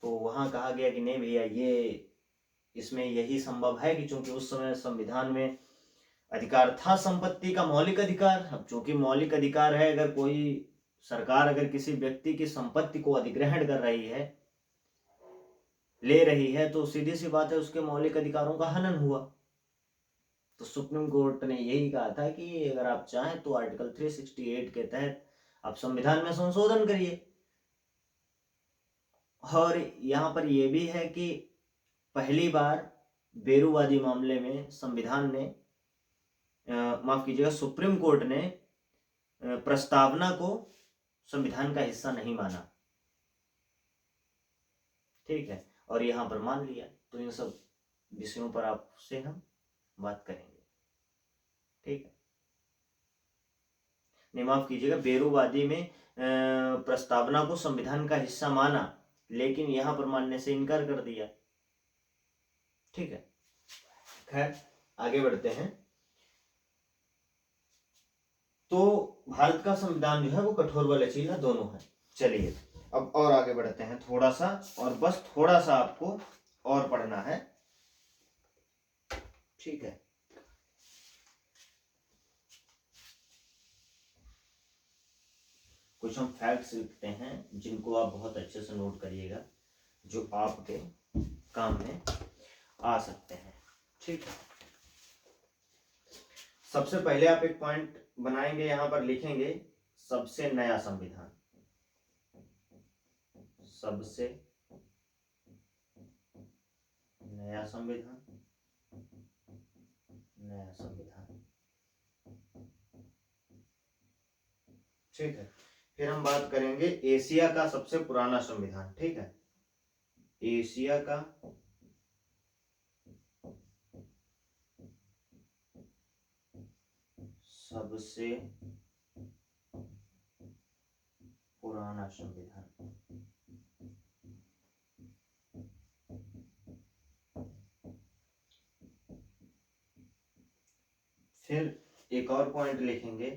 तो वहाँ कहा गया कि नहीं भैया, ये इसमें यही संभव है कि चूंकि उस समय संविधान में अधिकार था संपत्ति का, मौलिक अधिकार। अब चूंकि मौलिक अधिकार है, अगर कोई सरकार अगर किसी व्यक्ति की संपत्ति को अधिग्रहण कर रही है, ले रही है, तो सीधी सी बात है उसके मौलिक अधिकारों का हनन हुआ। तो सुप्रीम कोर्ट ने यही कहा था कि अगर आप चाहें तो आर्टिकल 368 के तहत आप संविधान में संशोधन करिए। और यहाँ पर यह भी है कि पहली बार बेरूवादी मामले में संविधान ने माफ कीजिएगा, सुप्रीम कोर्ट ने प्रस्तावना को संविधान का हिस्सा नहीं माना। ठीक है, और यहाँ पर मान लिया। तो इन सब विषयों पर आपसे हम बात करेंगे। ठीक है, नहीं माफ कीजिएगा, बेरूवादी में प्रस्तावना को संविधान का हिस्सा माना, लेकिन यहाँ पर मानने से इनकार कर दिया। ठीक है, खैर आगे बढ़ते हैं। तो भारत का संविधान जो है वो कठोर व लचीला दोनों है। चलिए अब और आगे बढ़ते हैं थोड़ा सा, और बस थोड़ा सा आपको और पढ़ना है। ठीक है, कुछ हम फैक्ट्स लिखते हैं जिनको आप बहुत अच्छे से नोट करिएगा, जो आपके काम में आ सकते हैं। ठीक है, सबसे पहले आप एक पॉइंट बनाएंगे, यहां पर लिखेंगे सबसे नया संविधान। सबसे नया संविधान, नया संविधान। ठीक है, फिर हम बात करेंगे एशिया का सबसे पुराना संविधान। ठीक है, एशिया का सबसे पुराना संविधान। फिर एक और पॉइंट लिखेंगे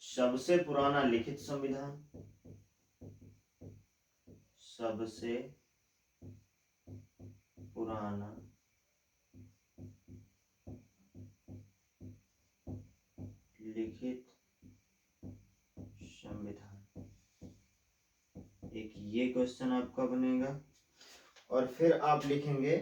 सबसे पुराना लिखित संविधान। सबसे पुराना लिखित संविधान। एक ये क्वेश्चन आपका बनेगा। और फिर आप लिखेंगे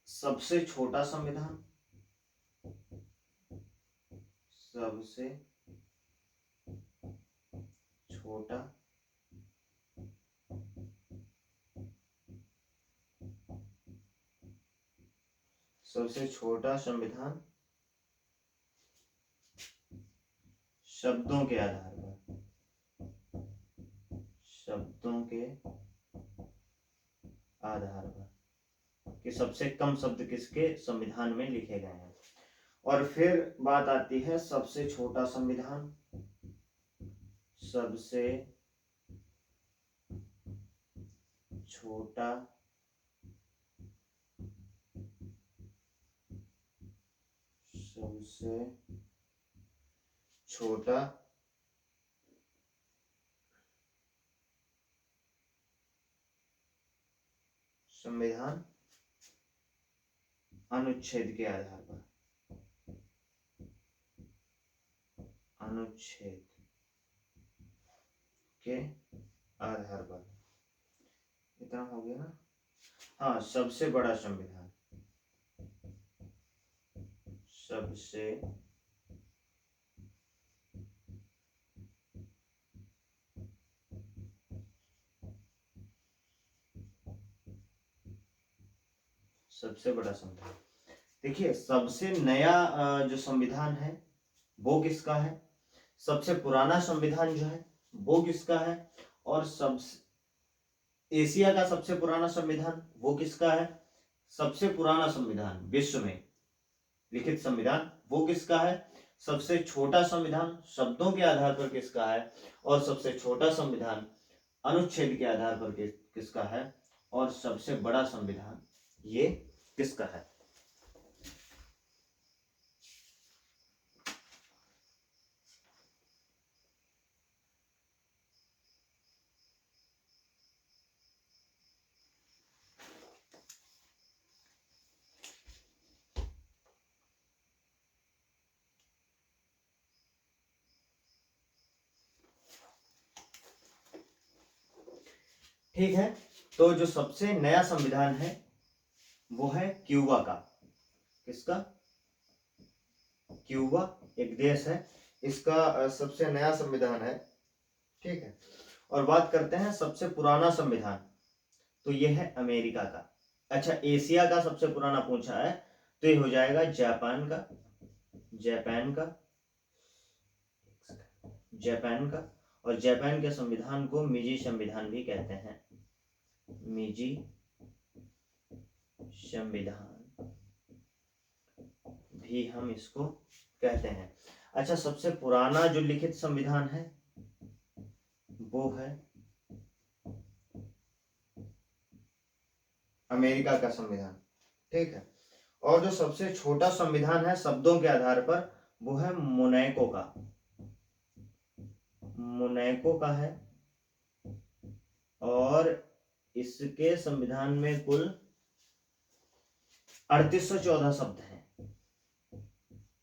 सबसे छोटा संविधान। सबसे छोटा सबसे छोटा संविधान शब्दों के आधार पर। शब्दों के आधार पर कि सबसे कम शब्द किसके संविधान में लिखे गए हैं। और फिर बात आती है सबसे छोटा संविधान। सबसे छोटा सबसे छोटा संविधान अनुच्छेद के आधार पर। अनुच्छेद के आधार पर। इतना हो गया ना। हाँ, सबसे बड़ा संविधान, सबसे सबसे बड़ा संविधान। देखिए, सबसे नया जो संविधान है वो किसका है, सबसे पुराना संविधान जो है वो किसका है, और सबसे एशिया का सबसे पुराना संविधान वो किसका है, सबसे पुराना संविधान विश्व में लिखित संविधान वो किसका है, सबसे छोटा संविधान शब्दों के आधार पर किसका है, और सबसे छोटा संविधान अनुच्छेद के आधार पर किसका है, और सबसे बड़ा संविधान ये किसका है। ठीक है, तो जो सबसे नया संविधान है वो है क्यूबा का। किसका, क्यूबा एक देश है, इसका सबसे नया संविधान है। ठीक है, और बात करते हैं सबसे पुराना संविधान, तो ये है अमेरिका का। अच्छा, एशिया का सबसे पुराना पूछा है तो ये हो जाएगा जापान का, जापान का, जापान का। और जापान के संविधान को मीजी संविधान भी कहते हैं, मीजी संविधान भी हम इसको कहते हैं। अच्छा, सबसे पुराना जो लिखित संविधान है वो है अमेरिका का संविधान। ठीक है, और जो सबसे छोटा संविधान है शब्दों के आधार पर वो है मोनैको का, मोनैको का है। और इसके संविधान में कुल 3814 शब्द हैं,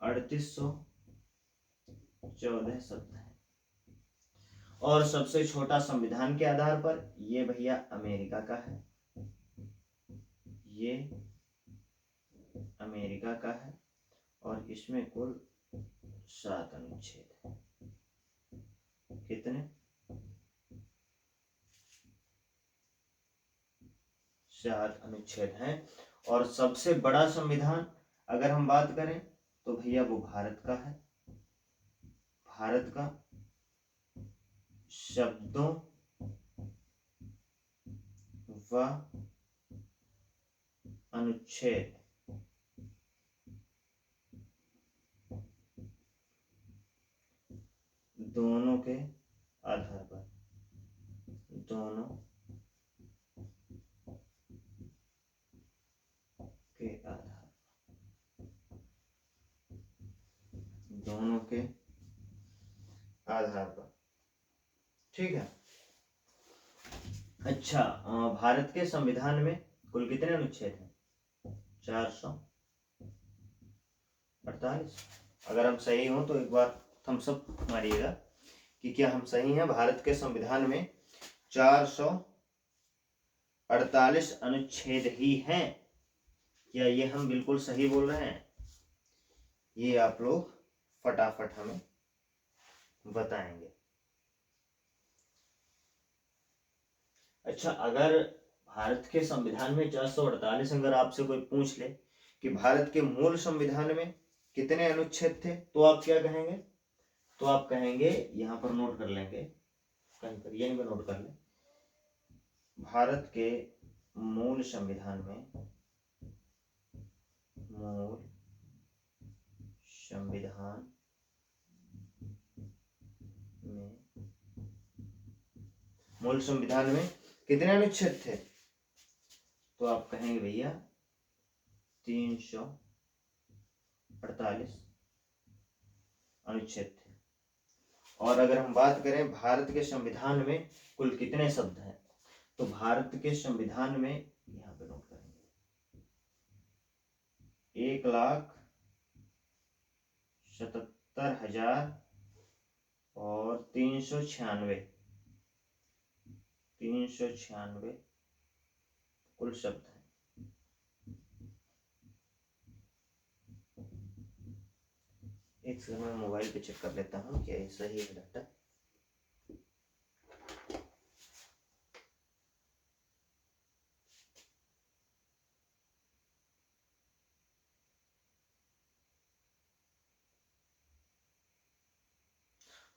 3814 शब्द हैं। और सबसे छोटा संविधान के आधार पर ये भैया अमेरिका का है, ये अमेरिका का है, और इसमें कुल 7 अनुच्छेद हैं। कितने, 7 अनुच्छेद हैं। और सबसे बड़ा संविधान अगर हम बात करें तो भैया वो भारत का है, भारत का शब्दों व अनुच्छेद दोनों के आधार पर, दोनों के आधार, दोनों के आधार पर। ठीक है। अच्छा, भारत के संविधान में कुल कितने अनुच्छेद हैं, 448। अगर हम सही हो तो एक बार थम्स अप मारिएगा कि क्या हम सही हैं। भारत के संविधान में 448 अनुच्छेद ही हैं, क्या ये हम बिल्कुल सही बोल रहे हैं, ये आप लोग फटाफट हमें बताएंगे। अच्छा, अगर भारत के संविधान में 448 अगर आपसे कोई पूछ ले कि भारत के मूल संविधान में कितने अनुच्छेद थे तो आप क्या कहेंगे, तो आप कहेंगे, यहां पर नोट कर लेंगे, कहीं पर यहीं पर नोट कर लें, भारत के मूल संविधान में, मूल संविधान में, मूल संविधान में कितने अनुच्छेद थे, तो आप कहेंगे भैया 348 अनुच्छेद थे। और अगर हम बात करें भारत के संविधान में कुल कितने शब्द हैं, तो भारत के संविधान में यहां पे नोट करेंगे 1,77,000 और 396 कुल शब्द हैं। एक सेकंड में मोबाइल पे चेक कर लेता हूँ क्या ये सही है डाटा।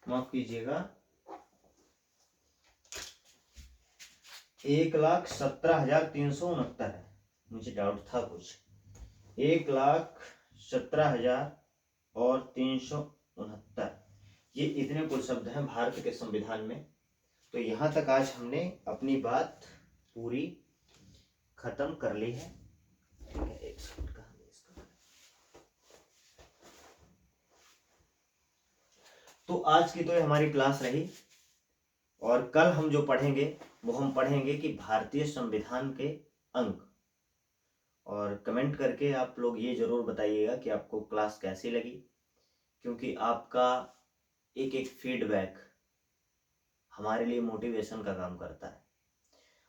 माफ कीजिएगा, 1,17,369 है। मुझे डाउट था कुछ। 1,17,369, ये इतने कुल शब्द हैं भारत के संविधान में। तो यहाँ तक आज हमने अपनी बात पूरी खत्म कर ली है। एक सेकंड का तो आज की तो ये हमारी क्लास रही, और कल हम जो पढ़ेंगे वो हम पढ़ेंगे कि भारतीय संविधान के अंक। और कमेंट करके आप लोग ये जरूर बताइएगा कि आपको क्लास कैसी लगी, क्योंकि आपका एक एक फीडबैक हमारे लिए मोटिवेशन का काम करता है।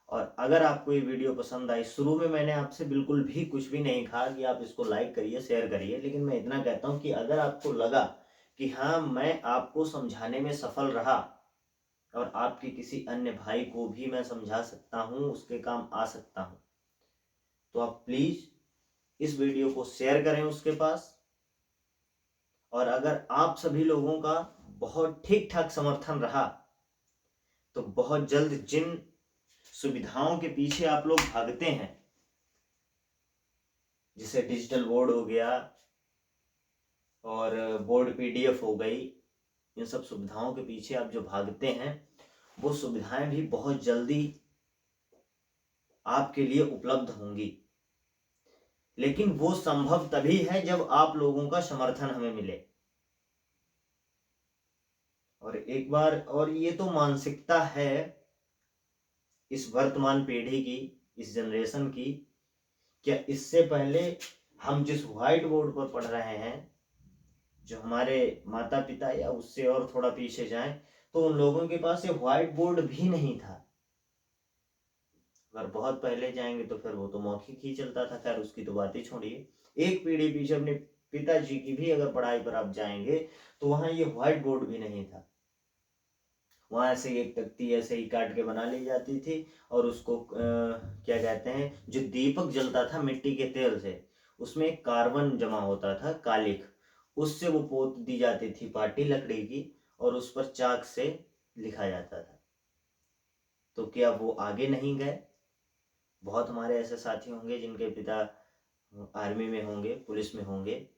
और अगर आपको ये वीडियो पसंद आई, शुरू में मैंने आपसे बिल्कुल भी कुछ भी नहीं कहा कि आप इसको लाइक करिए शेयर करिए, लेकिन मैं इतना कहता हूँ कि अगर आपको लगा कि हाँ मैं आपको समझाने में सफल रहा और आपके किसी अन्य भाई को भी मैं समझा सकता हूँ, उसके काम आ सकता हूँ, तो आप प्लीज इस वीडियो को शेयर करें उसके पास। और अगर आप सभी लोगों का बहुत ठीक ठाक समर्थन रहा तो बहुत जल्द जिन सुविधाओं के पीछे आप लोग भागते हैं, जैसे डिजिटल बोर्ड हो गया और बोर्ड पीडीएफ हो गई, इन सब सुविधाओं के पीछे आप जो भागते हैं वो सुविधाएं भी बहुत जल्दी आपके लिए उपलब्ध होंगी। लेकिन वो संभव तभी है जब आप लोगों का समर्थन हमें मिले। और एक बार और, ये तो मानसिकता है इस वर्तमान पीढ़ी की, इस जनरेशन की। क्या इससे पहले हम जिस व्हाइट बोर्ड पर पढ़ रहे हैं, जो हमारे माता पिता या उससे और थोड़ा पीछे जाएं तो उन लोगों के पास ये व्हाइट बोर्ड भी नहीं था। अगर बहुत पहले जाएंगे तो फिर वो तो मौखिक ही चलता था। खैर उसकी तो बात ही छोड़िए, एक पीढ़ी पीछे अपने पिताजी की भी अगर पढ़ाई पर आप जाएंगे तो वहां ये व्हाइट बोर्ड भी नहीं था। वहां ऐसे एक तख्ती ऐसे ही काट के बना ली जाती थी और उसको क्या कहते हैं, जो दीपक जलता था मिट्टी के तेल से, उसमें कार्बन जमा होता था, कालिख, उससे वो पोत दी जाती थी पाटी लकड़ी की, और उस पर चाक से लिखा जाता था। तो क्या वो आगे नहीं गए? बहुत हमारे ऐसे साथी होंगे जिनके पिता आर्मी में होंगे, पुलिस में होंगे,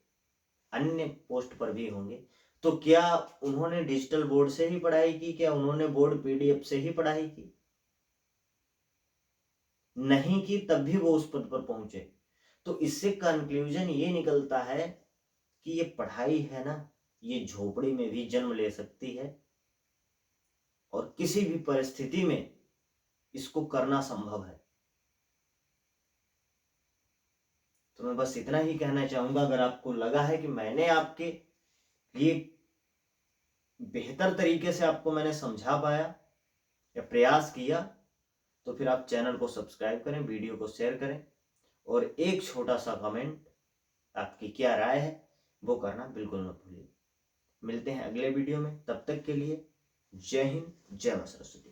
अन्य पोस्ट पर भी होंगे। तो क्या उन्होंने डिजिटल बोर्ड से ही पढ़ाई की? क्या उन्होंने बोर्ड पीडीएफ से ही पढ़ाई की? नहीं की, तब भी वो उस पद पर पहुंचे। तो इससे कंक्लूजन ये निकलता है कि ये पढ़ाई है ना, ये झोपड़ी में भी जन्म ले सकती है और किसी भी परिस्थिति में इसको करना संभव है। तो मैं बस इतना ही कहना चाहूंगा, अगर आपको लगा है कि मैंने आपके लिए बेहतर तरीके से आपको मैंने समझा पाया या प्रयास किया, तो फिर आप चैनल को सब्सक्राइब करें, वीडियो को शेयर करें और एक छोटा सा कमेंट, आपकी क्या राय है वो करना बिल्कुल मत भूलिए। मिलते हैं अगले वीडियो में, तब तक के लिए जय हिंद, जय मां सरस्वती।